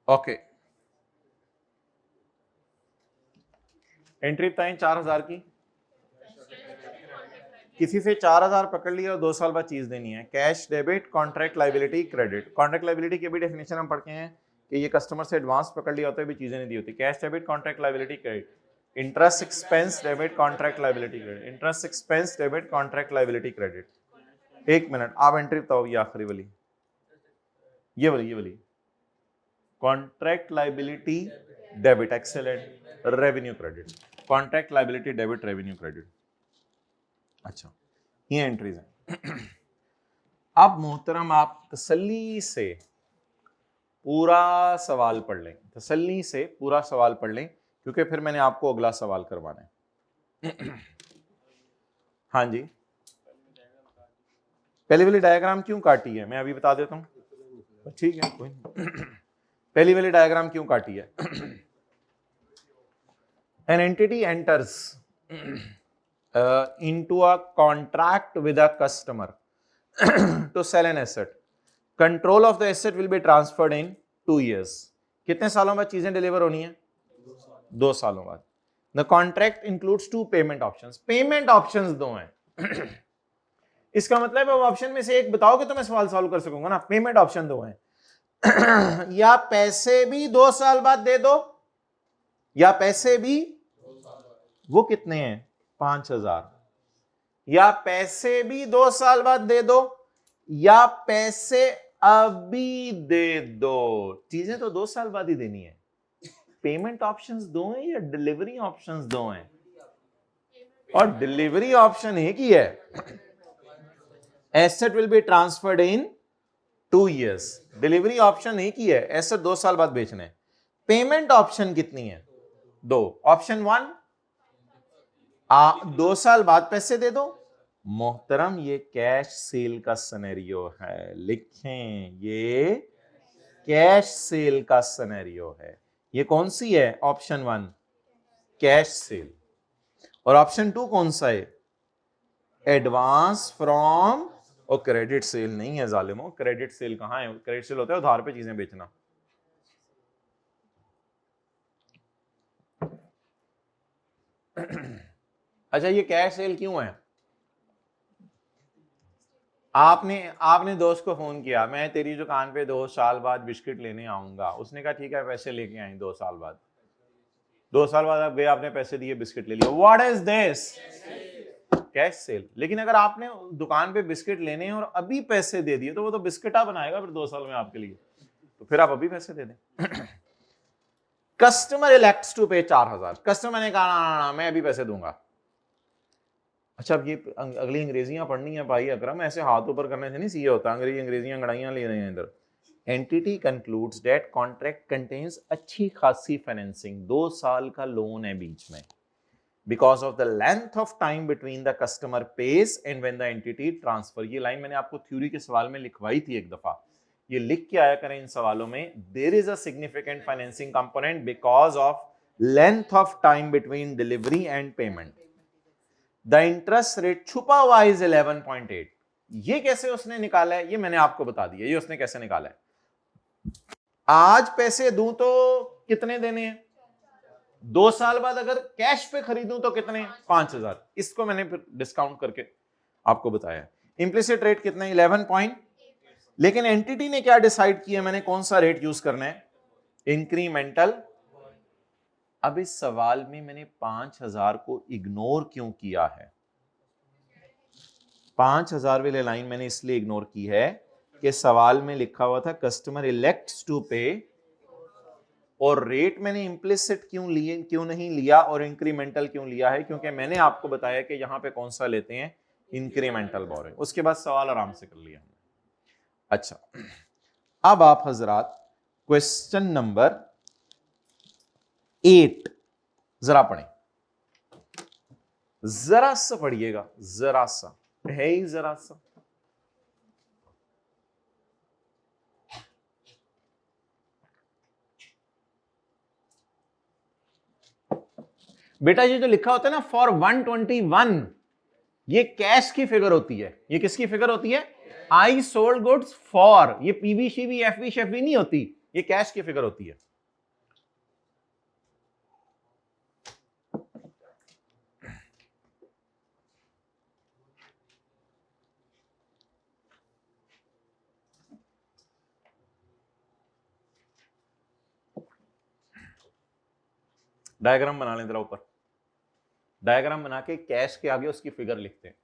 ओके, एंट्री बताएं 4,000 की। किसी से 4,000 पकड़ लिया और 2 साल बाद चीज देनी है। Cash debit, contract liability credit. Contract liability की भी डेफिनेशन हम पढ़ते हैं कि ये कस्टमर से एडवांस पकड़ लिया होता है, भी चीजें नहीं दी होती। Cash debit, contract liability credit. Interest expense debit, contract liability credit. Interest expense debit, contract liability credit. एक मिनट, आप एंट्री बताओ, ये आखिरी वाली, ये वाली contract liability debit, excellent, revenue credit. Contract liability debit, revenue credit. अच्छा, ये एंट्रीज हैं। अब मोहतरम आप तसल्ली से पूरा सवाल पढ़ लें, तसल्ली से पूरा सवाल पढ़ लें, क्योंकि फिर मैंने आपको अगला सवाल करवाना है। हाँ जी, पहली वाली डायग्राम क्यों काटी है मैं अभी बता देता हूँ, ठीक है कोई नहीं। पहली वाली डायग्राम क्यों काटी है? An entity enters into a contract with a customer to sell an asset. Control of the asset will be transferred in 2 years. कितने सालों बाद चीजें डिलीवर होनी है? 2 सालों बाद। The contract includes 2 payment options. Payment options दो हैं। इसका मतलब है वो ऑप्शन में से एक बताओगे तो मैं सवाल सॉल्व कर सकूंगा ना। पेमेंट ऑप्शन दो हैं। या पैसे भी 2 साल बाद दे दो, या पैसे भी वो कितने हैं 5,000, या पैसे भी 2 साल बाद दे दो, या पैसे अभी दे दो। चीजें तो 2 साल बाद ही देनी है। पेमेंट ऑप्शंस दो हैं या डिलीवरी ऑप्शंस दो हैं? और डिलीवरी ऑप्शन एक ही है। Asset will be transferred in 2 years। Delivery option एक ही है, एसेट 2 साल बाद बेचना है। पेमेंट ऑप्शन कितनी है? 2। ऑप्शन 1 2 साल बाद पैसे दे दो। मोहतरम ये कैश सेल का सिनेरियो है, लिखें ये कैश सेल का सिनेरियो है। ये कौन सी है? Option 1 cash cell. और ऑप्शन 2 कौन सा है? Advance from. और क्रेडिट सेल नहीं है जालिमो, क्रेडिट सेल कहां है? क्रेडिट सेल होता है उधार पे चीजें बेचना। अच्छा ये कैश सेल क्यों है? आपने दोस्त को फोन किया, मैं तेरी दुकान पे 2 साल बाद बिस्किट लेने आऊंगा। उसने कहा ठीक है पैसे लेके आए। 2 साल बाद, 2 साल बाद आप गए, आपने पैसे दिए, बिस्किट ले लिया। What is this? Cash cell. लेकिन अगर आपने दुकान पे बिस्किट लेने हैं और अभी पैसे दे दिए तो वो तो बिस्किटा बनाएगा फिर 2 साल में आपके लिए, तो फिर आप अभी पैसे दे दें। Customer elects to pay 4,000। Customer ने कहा ना मैं अभी पैसे दूंगा। अच्छा अब ये अगली अंग्रेजियां पढ़नी है भाई अकरम, ऐसे हाथ ऊपर करने से नहीं सीए होता। अंग्रेजियां गड़ाइयां ले रहे हैं इधर। Entity concludes that contract contains अच्छी खासी फाइनेंसिंग, 2 साल का लोन है बीच में, because of the length of time between the customer pays and when the entity transfer। ये लाइन मैंने आपको थ्योरी के सवाल में लिखवाई थी एक दफा, ये लिख के आया करें इन सवालों में। There is a significant financing component because of length of time between delivery and payment. The interest rate छुपा हुआ इज 11.8। ये कैसे उसने निकाला है? ये मैंने आपको बता दिया, ये उसने कैसे निकाला है। आज पैसे दूं तो कितने देने हैं? 2 साल बाद अगर कैश पे खरीदूं तो कितने? 5,000। इसको मैंने फिर डिस्काउंट करके आपको बताया। इंप्लिसिट रेट कितना है? 11 पॉइंट। लेकिन एंटिटी ने क्या डिसाइड किया मैंने कौन सा रेट यूज करना है? इंक्रीमेंटल। अब इस सवाल में मैंने 5,000 को इग्नोर क्यों किया है? 5,000 वाली लाइन मैंने इसलिए इग्नोर की है कि सवाल में लिखा हुआ था कस्टमर इलेक्ट्स टू पे, और रेट मैंने इंप्लिसिट क्यों नहीं लिया और इंक्रीमेंटल क्यों लिया है? क्योंकि मैंने आपको बताया कि यहां पे कौन सा लेते हैं? Incremental borrowing. उसके बाद सवाल आराम से कर लिया हमने। अच्छा अब आप हजरात क्वेश्चन नंबर 8 जरा पढ़ें, जरा सा पढ़िएगा, जरा सा है ही जरा सा। बेटा ये जो लिखा होता है ना फॉर 121, ये कैश की फिगर होती है। ये किसकी फिगर होती है? I sold goods for. ये पीवी शीवी एफवी शेफवी नहीं होती, ये कैश की फिगर होती है। डायग्राम बना लें जरा ऊपर। डायग्राम बना के कैश के आगे उसकी फिगर लिखते हैं,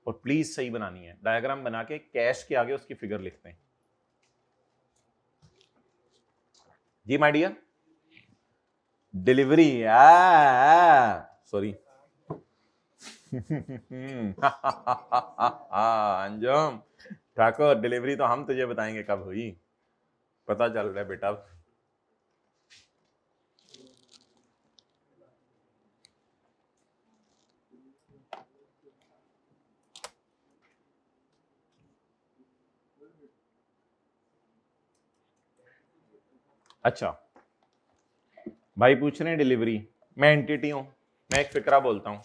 और प्लीज सही बनानी है। डायग्राम बना के कैश के आगे उसकी फिगर लिखते हैं। जी my dear, delivery sorry Anjum Thakur, delivery तो हम तुझे बताएंगे कब हुई, पता चल रहा है बेटा। अच्छा भाई पूछ रहे हैं डिलीवरी, मैं एंटिटी हूं, मैं एक फिक्रा बोलता हूं,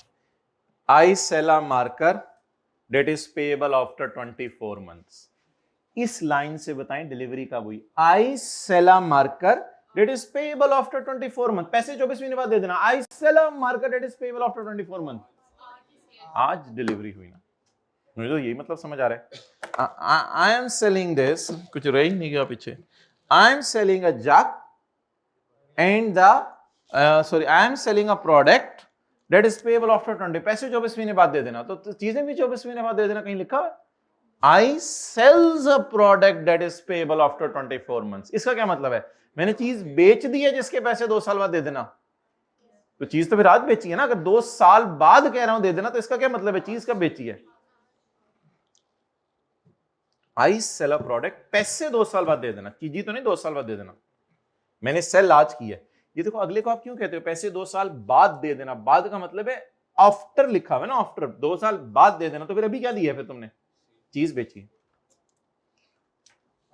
I sell a marker debt is payable after 24 months. इस लाइन से बताएं डिलीवरी कब हुई। I sell a marker debt is payable after 24 month, पैसे 24 महीने बाद दे देना। I sell a marker debt is payable after 24 month, आज डिलीवरी हुई ना, मुझे तो यही मतलब समझ आ रहा है। आई एम सेलिंग दिस, कुछ रह ही नहीं गया पीछे, I am selling a jug and the sorry, I am selling a product that is payable after 20, पैसे 24 महीने बाद दे देना, तो चीजें भी 24 महीने बाद दे देना, कहीं लिखा है I sells a product that is payable after 24 months। इसका क्या मतलब है, मैंने चीज बेच दी है जिसके पैसे 2 साल बाद दे देना, तो चीज तो फिर आज बेची है ना, अगर 2 साल बाद कह रहा हूं दे देना तो इसका क्या मतलब है, चीज कब बेची है। I sell a product, पैसे 2 साल बाद दे देना, चीज तो नहीं 2 साल बाद दे देना, मैंने सेल आज की है। ये देखो अगले को आप क्यों कहते हो पैसे 2 साल बाद दे देना, बाद का मतलब है आफ्टर लिखा हुआ है ना, आफ्टर 2 साल बाद दे देना, तो फिर अभी क्या दिया है, फिर तुमने चीज बेची।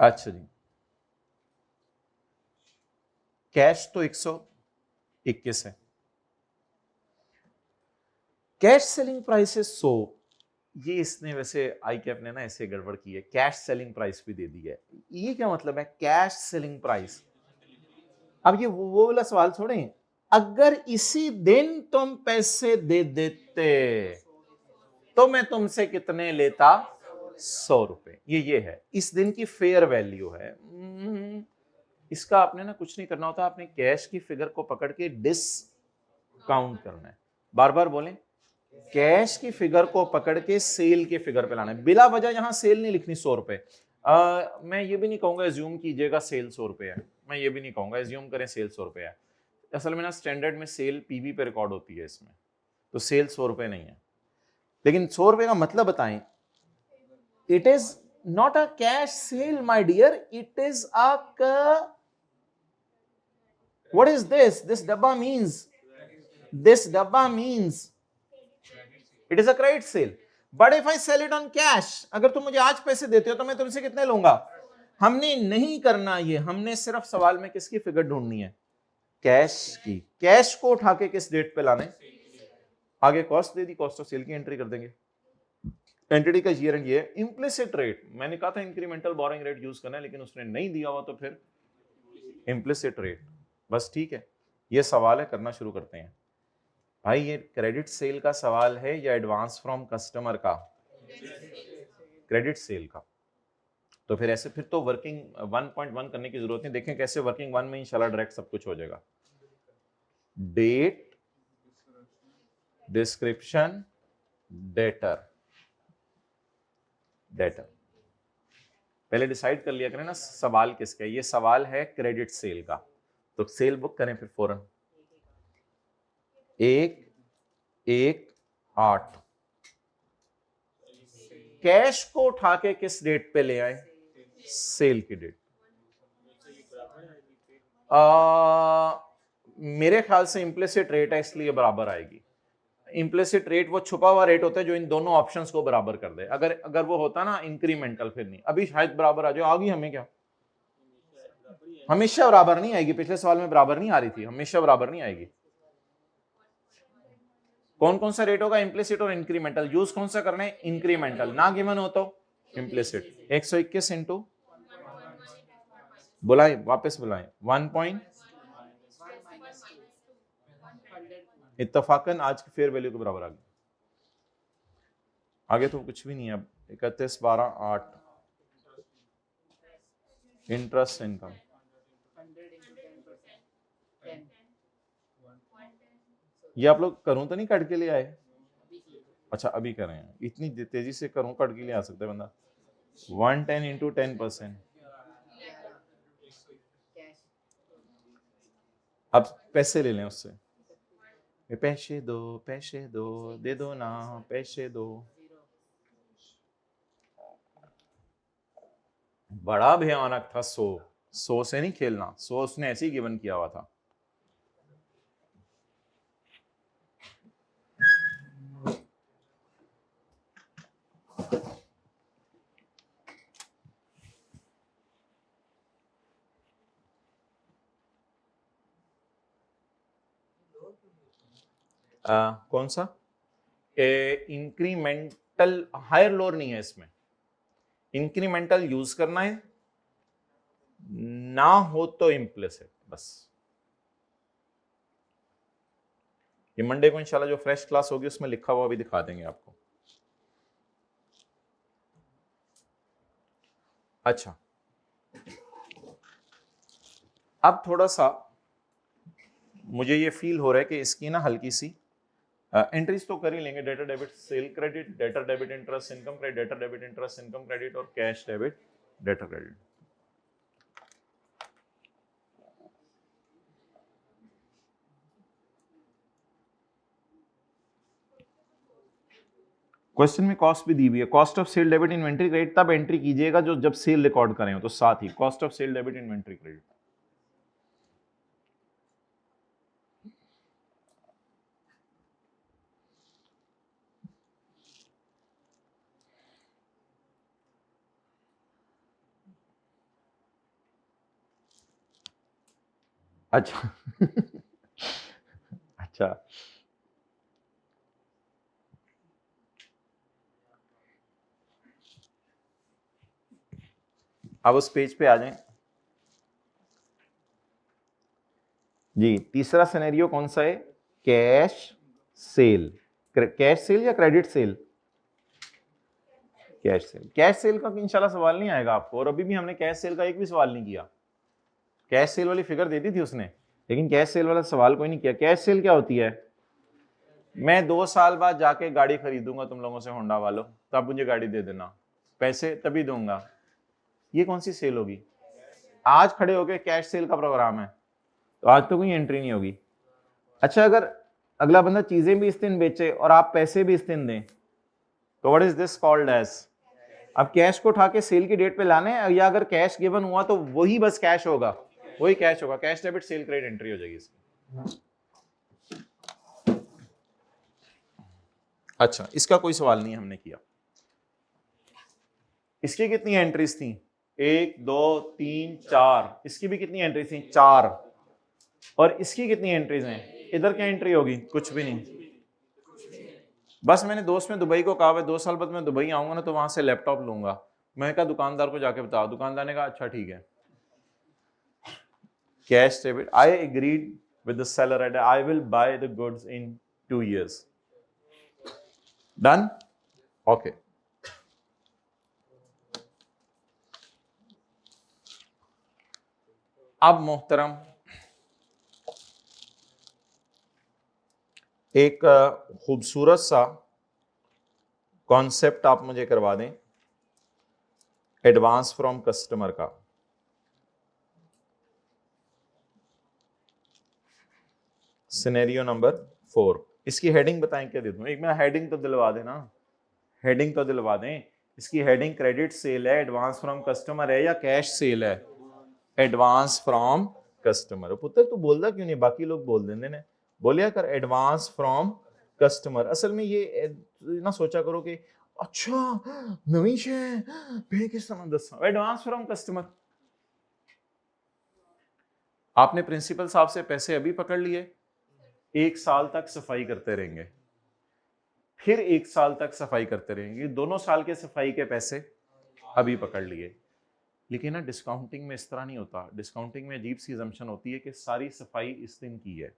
अच्छा जी, कैश तो 121 है, कैश सेलिंग प्राइस है 100, ये इसने वैसे आई कैप ने ना ऐसे गड़बड़ की है, कैश सेलिंग प्राइस भी दे दी है, ये क्या मतलब है कैश सेलिंग प्राइस। अब ये वो वाला सवाल छोड़ें, अगर इसी दिन तुम पैसे दे देते तो मैं तुमसे कितने लेता, 100 रुपए, ये है इस दिन की फेयर वैल्यू है। इसका आपने ना कुछ नहीं करना होता, आपने कैश की फिगर को पकड़ के डिस्काउंट करना है, बार बार बोलें, कैश की फिगर को पकड़ के सेल की फिगर पे लाना है, बिला वजह यहां सेल नहीं लिखनी 100 रुपए। मैं ये भी नहीं कहूंगा एज्यूम कीजिएगा सेल 100 रुपए है, मैं ये भी नहीं कहूंगा एज्यूम करें सेल 100 रुपए है, असल में ना स्टैंडर्ड में सेल पीवी पे रिकॉर्ड होती है इसमें, तो सेल 100 रुपए नहीं है, लेकिन 100 रुपए का मतलब बताएं, it is not a cash sale my dear, it is a what is this डब्बा मींस, दिस डब्बा means it is a credit sale, but if I sell it on cash, अगर तुम मुझे आज पैसे देते हो तो मैं तुमसे कितने लूंगा। हमने नहीं करना ये, हमने सिर्फ सवाल में किसकी फिगर ढूंढनी है, कैश की, कैश को उठा के किस डेट पे लाने, आगे कॉस्ट दे दी, कॉस्ट ऑफ सेल की एंट्री कर देंगे, एंटिटी का ईयर एंड ये इंप्लिसिट रेट, मैंने कहा था इंक्रीमेंटल बोरोइंग रेट यूज करना है लेकिन उसने नहीं दिया हुआ, तो फिर इंप्लिसिट रेट, बस ठीक है। ये सवाल है, करना शुरू करते हैं। भाई ये क्रेडिट सेल का सवाल है या एडवांस फ्रॉम कस्टमर का, क्रेडिट सेल का, तो फिर ऐसे फिर तो वर्किंग 1.1 करने की जरूरत नहीं, देखें कैसे वर्किंग 1 में इंशाल्लाह डायरेक्ट सब कुछ हो जाएगा। डेट, डिस्क्रिप्शन, डेटर, डेटर, पहले डिसाइड कर लिया करें ना सवाल किसका है, ये सवाल है क्रेडिट सेल का, तो सेल बुक करें फिर फौरन, 1/1/8, कैश को उठा के किस डेट पे ले आए, सेल की डेट। मेरे ख्याल से इंप्लिसिट रेट है इसलिए बराबर आएगी, इंप्लिसिट रेट वो छुपा हुआ रेट होता है जो इन दोनों ऑप्शंस को बराबर कर दे, अगर अगर वो होता ना इंक्रीमेंटल फिर नहीं, अभी शायद बराबर आ जाए, आ गई हमें क्या, हमेशा बराबर नहीं आएगी, पिछले सवाल में बराबर नहीं आ रही थी, हमेशा बराबर नहीं आएगी। कौन कौन सा रेट होगा, इंप्लिसिट और इंक्रीमेंटल, यूज कौन सा करना है, इंक्रीमेंटल, ना गिवन हो तो इंप्लिसिट। 121 इंटू, बुलाए वापस बुलाएं, 1 इत्तफाकन आज की फेयर वैल्यू के बराबर आ गई, आगे तो कुछ भी नहीं है अब, 31/12/8 इंटरेस्ट इनकम, ये आप लोग करूं तो नहीं कट के लिए आए, अच्छा अभी कर रहे हैं, इतनी तेजी से करूं कट के लिए आ सकता है बंदा, 110 इंटू 10%, अब पैसे ले लें उससे, पैसे दो दे दो ना, पैसे दो, बड़ा भयानक था 100 से नहीं खेलना, 100 उसने ऐसे ही गिवन किया हुआ था। कौन सा इंक्रीमेंटल, हायर लोअर नहीं है इसमें, इंक्रीमेंटल यूज करना है, ना हो तो इम्प्लिसिट बस। ये मंडे को इंशाल्लाह जो फ्रेश क्लास होगी उसमें लिखा हुआ भी दिखा देंगे आपको। अच्छा, अब थोड़ा सा मुझे ये फील हो रहा है कि इसकी ना हल्की सी एंट्रीज तो कर ही लेंगे, debtor debit sale credit, debtor debit interest income credit, debtor debit interest income credit और cash debit debtor credit. Question में कॉस्ट भी दी हुई है, cost of sale debit inventory credit तब एंट्री कीजिएगा जो जब सेल रिकॉर्ड करें हो, तो साथ ही cost of sale debit inventory credit. अच्छा अच्छा, अब उस पेज पे आ जाएं जी। तीसरा सिनेरियो कौन सा है, कैश सेल, कैश सेल या credit sale, cash cell. Cash cell का इंशाल्लाह सवाल नहीं आएगा आपको, और अभी भी हमने कैश सेल का एक भी सवाल नहीं किया। कैश सेल वाली फिगर दे दी थी उसने, लेकिन कैश सेल वाला सवाल कोई नहीं किया। कैश सेल क्या होती है, मैं 2 साल बाद जाके गाड़ी खरीदूंगा तुम लोगों से, होंडा वालों, तब मुझे गाड़ी दे देना, पैसे तभी दूंगा। ये कौन सी सेल होगी, आज खड़े होके कैश सेल का प्रोग्राम है, तो आज तो कोई एंट्री नहीं होगी। अच्छा, अगर अगला बंदा चीजें भी इस दिन बेचे और आप पैसे भी इस दिन दें, तो what is this called as, अब कैश को उठा के सेल की डेट पे लाने हैं, या अगर कैश गिवन हुआ तो वही बस कैश होगा, वही कैश होगा, cash debit sale credit entry हो जाएगी इसकी। अच्छा, इसका कोई सवाल नहीं हमने किया। इसकी कितनी एंट्रीज थी, 1 2 3 4, इसकी भी कितनी एंट्रीज थी, 4, और इसकी कितनी एंट्रीज हैं, इधर क्या एंट्री होगी, कुछ भी नहीं। बस मैंने दोस्त में दुबई को कहा है 2 साल बाद मैं दुबई आऊंगा ना, तो वहां से लैपटॉप लूंगा। मैं कहा दुकानदार को जाके बताओ, दुकानदार ने कहा अच्छा ठीक है। Cash debit, I agreed with the seller and I will buy the goods in 2 years. Done? Okay. अब मोहतरम एक खूबसूरत सा कॉन्सेप्ट आप मुझे करवा दें एडवांस फ्रॉम कस्टमर का। सिनेरियो नंबर 4, इसकी हेडिंग बताएं क्या दे दूं, एक मेरा हेडिंग तो दिलवा देना, हेडिंग तो दिलवा दें। इसकी हेडिंग क्रेडिट सेल है, एडवांस फ्रॉम कस्टमर है, या कैश सेल है, एडवांस फ्रॉम कस्टमर। पुत्र तू बोलता क्यों नहीं, बाकी लोग बोल देंगे ने, बोलिया कर एडवांस फ्रॉम कस्टमर। असल में ये ना सोचा करो कि अच्छा नवी शे पे किस तरह दसा, एडवांस फ्रॉम कस्टमर। आपने प्रिंसिपल साहब से पैसे अभी पकड़ लिए, 1 साल तक सफाई करते रहेंगे, फिर 1 साल तक सफाई करते रहेंगे, दोनों साल के सफाई के पैसे अभी पकड़ लिए। लेकिन ना डिस्काउंटिंग में इस तरह नहीं होता, डिस्काउंटिंग में अजीब सी असम्पशन होती है कि सारी सफाई इस दिन की है,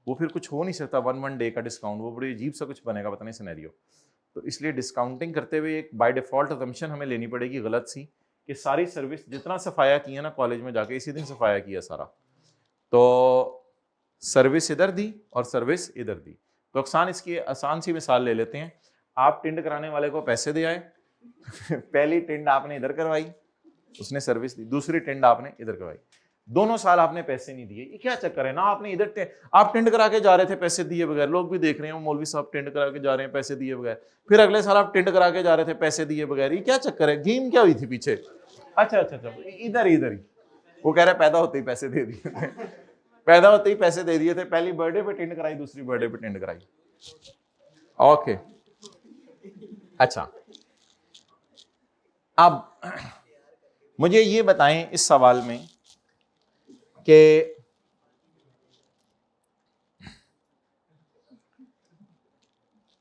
वो फिर कुछ हो नहीं सकता 1 डे का डिस्काउंट, वो बड़ी अजीब सा कुछ बनेगा, पता नहीं सिनेरियो। तो इसलिए डिस्काउंटिंग करते हुए एक बाय डिफॉल्ट असम्पशन हमें लेनी पड़ेगी गलत सी, कि सारी सर्विस जितना सफाया किया ना कॉलेज में जाके इसी दिन सफाया किया सारा, तो सर्विस इधर दी और सर्विस इधर दी। तो अक्सान इसकी आसान सी मिसाल ले लेते हैं, आप टिंड कराने वाले को पैसे दे आए पहली टिंड आपने इधर करवाई, उसने सर्विस दी, दूसरी टिंड आपने इधर करवाई, दोनों साल आपने पैसे नहीं दिए, ये क्या चक्कर है ना, आपने इधर आप टिंड करा के जा रहे थे पैसे दिए बगैर, लोग भी देख रहे हैं मौलवी साहब टिंड करा के जा रहे हैं पैसे दिए बगैर, फिर अगले साल आप टिंड करा के जा रहे थे पैसे दिए बगैर, ये क्या चक्कर है, गेम क्या हुई थी पीछे। अच्छा अच्छा अच्छा, इधर ही वो कह रहा है पैदा होते ही पैसे दे दिए थे पैदा होते ही पैसे दे दिए थे, पहली बर्थडे पे टिंड कराई, दूसरी बर्थडे पे टिंड कराई। ओके, अच्छा अब मुझे ये बताएं इस सवाल में कि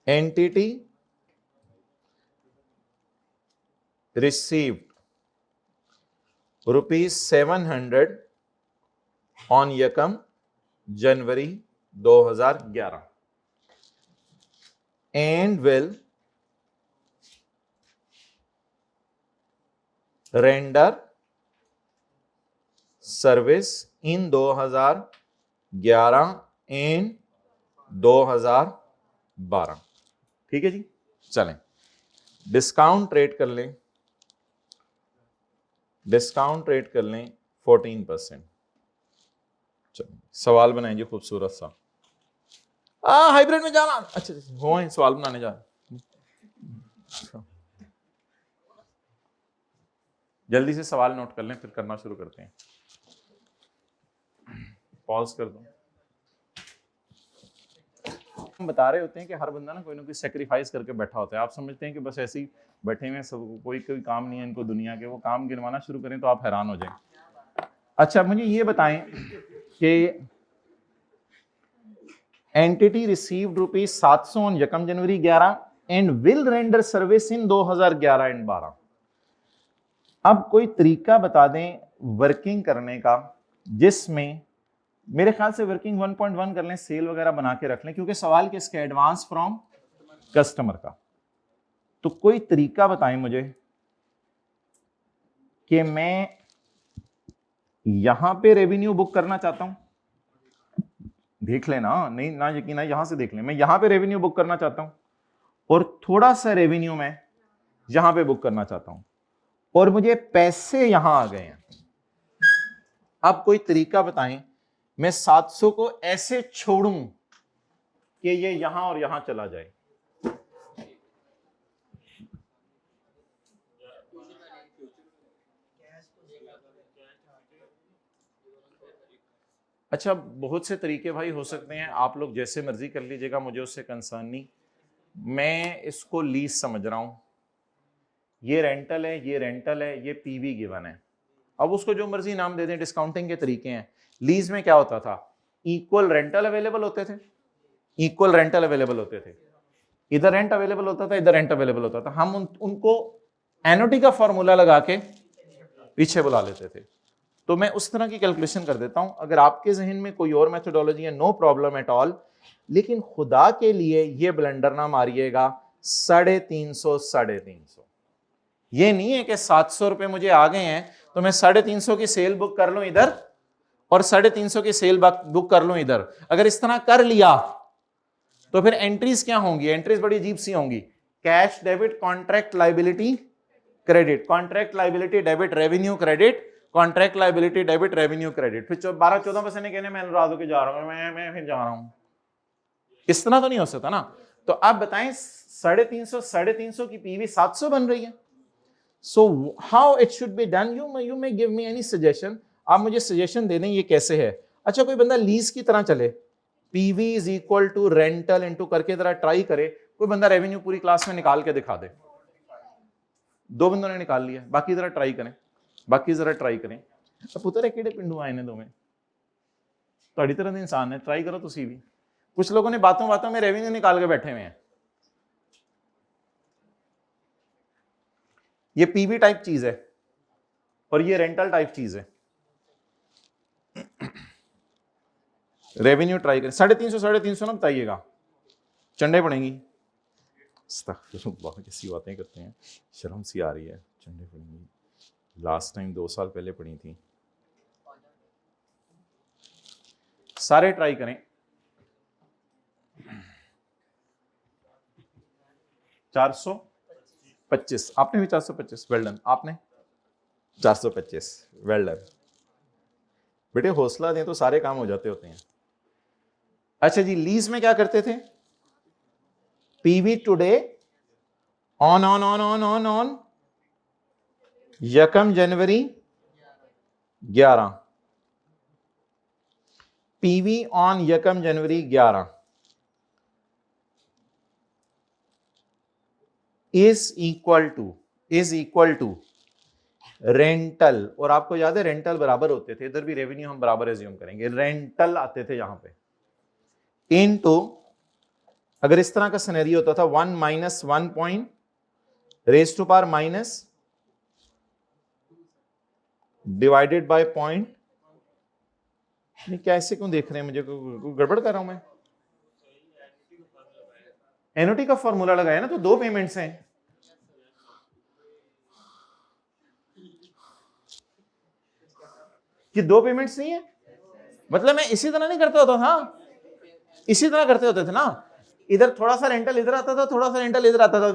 एंटिटी received ₹700 on यकम जनवरी 2011 and will render service in 2011 and 2012। ठीक है जी, चलें डिस्काउंट रेट कर लें, डिस्काउंट रेट कर लें 14%। चलो सवाल बनाएंगे खूबसूरत सा। हाइब्रिड में जाना, अच्छा वो है सवाल बनाने जा रहे, जल्दी से सवाल नोट कर लें फिर करना शुरू करते हैं। पॉज कर दो। हम बता रहे होते हैं कि हर बंदा ना कोई सेक्रीफाइस करके बैठा होता है। आप समझते हैं कि बस ऐसे ही बैठे हुए सब, कोई काम नहीं है इनको दुनिया के, वो काम गिनवाना शुरू करें तो आप हैरान हो जाएं। अच्छा मुझे ये बताएं कि एंटिटी रिसीव्ड ₹700 ऑन यकम जनवरी 11 and will render service in 2011 and 12। अब कोई तरीका बता दें वर्किंग करने का जिसमें, मेरे ख्याल से वर्किंग 1.1 कर लें, सेल वगैरह बना के रख लें क्योंकि सवाल किसका, एडवांस फ्रॉम कस्टमर का। तो कोई तरीका बताएं मुझे कि मैं यहां पे रेवेन्यू बुक करना चाहता हूं, देख लेना, नहीं ना यकीन है, यहां से देख लें, मैं यहां पे रेवेन्यू बुक करना चाहता हूं और थोड़ा सा रेवेन्यू मैं यहां पे बुक करना चाहता हूं और मुझे पैसे यहां आ गए हैं। अब कोई तरीका बताएं मैं 700 को ऐसे छोड़ूं कि ये यहां और यहां चला जाए। अच्छा बहुत से तरीके भाई हो सकते हैं, आप लोग जैसे मर्जी कर लीजिएगा, मुझे उससे कंसर्न नहीं। मैं इसको लीज समझ रहा हूं, ये रेंटल है, ये रेंटल है, ये पीवी गिवन है। अब उसको जो मर्जी नाम दे दें, डिस्काउंटिंग के तरीके हैं। लीज में क्या होता था, इक्वल रेंटल अवेलेबल होते थे, इक्वल रेंटल अवेलेबल होते थे, इधर रेंट अवेलेबल होता था, इधर रेंट अवेलेबल होता था। हम उनको एनओटी का फॉर्मूला लगा के पीछे बुला लेते थे। तो मैं उस तरह की कैलकुलेशन कर देता हूं। अगर आपके जहन में कोई और मेथोडोलॉजी है, नो प्रॉब्लम एट ऑल, लेकिन खुदा के लिए ये ब्लेंडर ना मारिएगा 350, 350। ये नहीं है कि 700 रुपए मुझे आ गए हैं तो मैं 350 की सेल बुक कर लूं इधर और 350 की सेल बुक कर लूं इधर। अगर इस तरह कर लिया तो फिर एंट्रीज क्या होंगी, एंट्रीज बड़ी अजीब सी होंगी। Cash debit, contract liability credit, contract liability debit, revenue credit, contract liability debit, revenue credit. फिर 12-14% ने कहने मैं अनुराध होकर जा रहा हूं, मैं फिर जा रहा हूं। इस तरह तो नहीं हो सकता ना। तो आप बताएं 350 की पीवी 700 बन रही है। So how it should be done? You may give me any suggestion. आप मुझे सजेशन दे दें ये कैसे है। अच्छा कोई बंदा लीज की तरह चले, PV is equal to rental into करके जरा ट्राई करे। कोई बंदा रेवेन्यू पूरी क्लास में निकाल के दिखा दे। 2 बंदों ने निकाल लिया, बाकी जरा ट्राई करें, बाकी जरा ट्राई करें। पुत्र है किहड़े पिंडू आए ने दोवें, ਤੁਹਾਡੀ तरह ਦੇ इंसान ने, ट्राई करो तुसी भी। कुछ लोगों ने बातों बातों में रेवेन्यू निकाल के बैठे हुए हैं। ये पीवी टाइप चीज है और ये रेंटल टाइप चीज है। रेवेन्यू ट्राई करें, 350 ना बताइएगा, चंडे पड़ेंगी। कैसी बातें करते हैं, शर्म सी आ रही है। चंडे पड़ेंगी लास्ट टाइम 2 साल पहले पड़ी थी। सारे ट्राई करें। 425, आपने भी 425, वेल डन। आपने 425, वेल डन। बेटे हौसला दें तो सारे काम हो जाते होते हैं। अच्छा जी, लीज में क्या करते थे, PV today on on on on on on यकम जनवरी 11, पीवी ऑन यकम जनवरी 11 इज इक्वल टू रेंटल। और आपको याद है रेंटल बराबर होते थे, इधर भी रेवेन्यू हम बराबर एज्यूम करेंगे, रेंटल आते थे यहां पे, इनटू अगर इस तरह का सिनेरियो होता था 1 minus 1 point raise to power minus divided by point, नहीं कैसे क्यों देख रहे हैं मुझे, गड़बड़ कर रहा हूं मैं? एनओटी का फॉर्मूला लगाया ना, तो 2 पेमेंट्स हैं। कि 2 पेमेंट्स नहीं है, मतलब मैं इसी तरह नहीं करता होता था, इसी तरह करते होते थे ना, इधर थोड़ा सा रेंटल इधर आता था, थोड़ा सा रेंटल इधर आता था,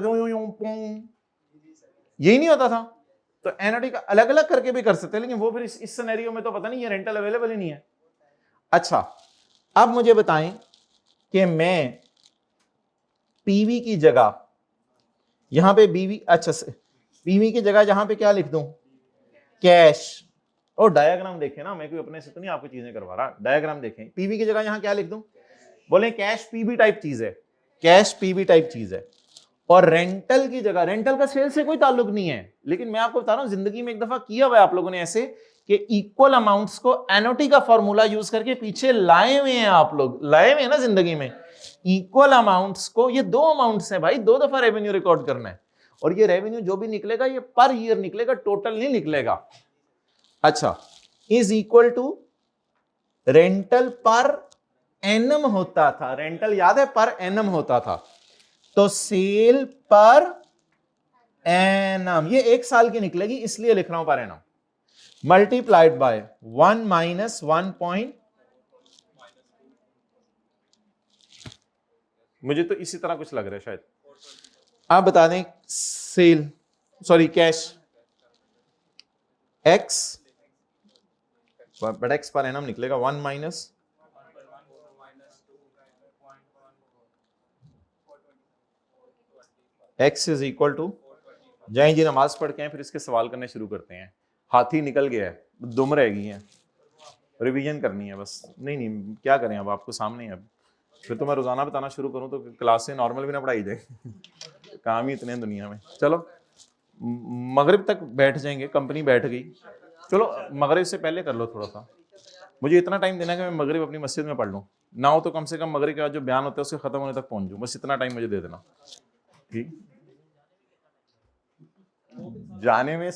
यही नहीं होता था। तो एनओटी का अलग अलग करके भी कर सकते हैं, लेकिन वो फिर इस सिनेरियो में तो पता नहीं है, रेंटल अवेलेबल ही नहीं है। अच्छा, अब मुझे बताएं कि मैं पीवी की जगह यहां पे बीवी, अच्छा पीवी की जगह यहां पे क्या लिख दूं, कैश। और डायग्राम देखें ना, मैं कोई अपने से तो नहीं आपको चीजें करवा रहा, डायग्राम देखें। पीवी की जगह यहां क्या लिख दूं, बोले कैश पीवी टाइप चीज है, कैश पीवी टाइप चीज है। और रेंटल की जगह, रेंटल का सेल से कोई ताल्लुक नहीं है, लेकिन मैं आपको बता रहा हूं जिंदगी में एक दफा किया हुआ है आप लोगों ने ऐसे कि इक्वल अमाउंट्स को एनओटी का फॉर्मूला यूज करके पीछे लाए हुए हैं, आप लोग लाए हुए हैं ना जिंदगी में इक्वल अमाउंट्स को। ये 2 अमाउंट्स हैं भाई, 2 दफा रेवेन्यू रिकॉर्ड करना है, और ये रेवेन्यू जो भी निकलेगा ये पर ईयर निकलेगा, टोटल नहीं निकलेगा। अच्छा, is equal to rental per annum होता था, रेंटल याद है पर एनम होता था, तो सेल पर एनम ये 1 साल की निकलेगी, इसलिए लिख रहा हूं per annum, multiplied by 1 minus 1 point, मुझे तो इसी तरह कुछ लग रहा है शायद। आप बता दें sale, sorry cash X, but X per annum निकलेगा 1 minus X is equal to, जय जी नमाज पढ़ के हैं, फिर इसके सवाल करने शुरू करते हैं। हाथी निकल गया है, दुम रह गई है, रिवीजन करनी है बस। नहीं क्या करें, अब आपको सामने है, अब फिर तो मैं रोजाना बताना शुरू करूं तो क्लास से नॉर्मल भी ना पढ़ाई जाए काम ही इतने दुनिया में। चलो मगरिब तक बैठ जाएंगे, कंपनी बैठ गई, चलो मगरिब से पहले कर लो थोड़ा सा, मुझे इतना टाइम देना कि मैं मगरिब अपनी मस्जिद में पढ़ लूँ, ना हो तो कम से कम मगरिब के बाद जो बयान होता है उसके खत्म होने तक पहुंच जाऊँ, बस इतना टाइम मुझे दे देना। ठीक, जाने में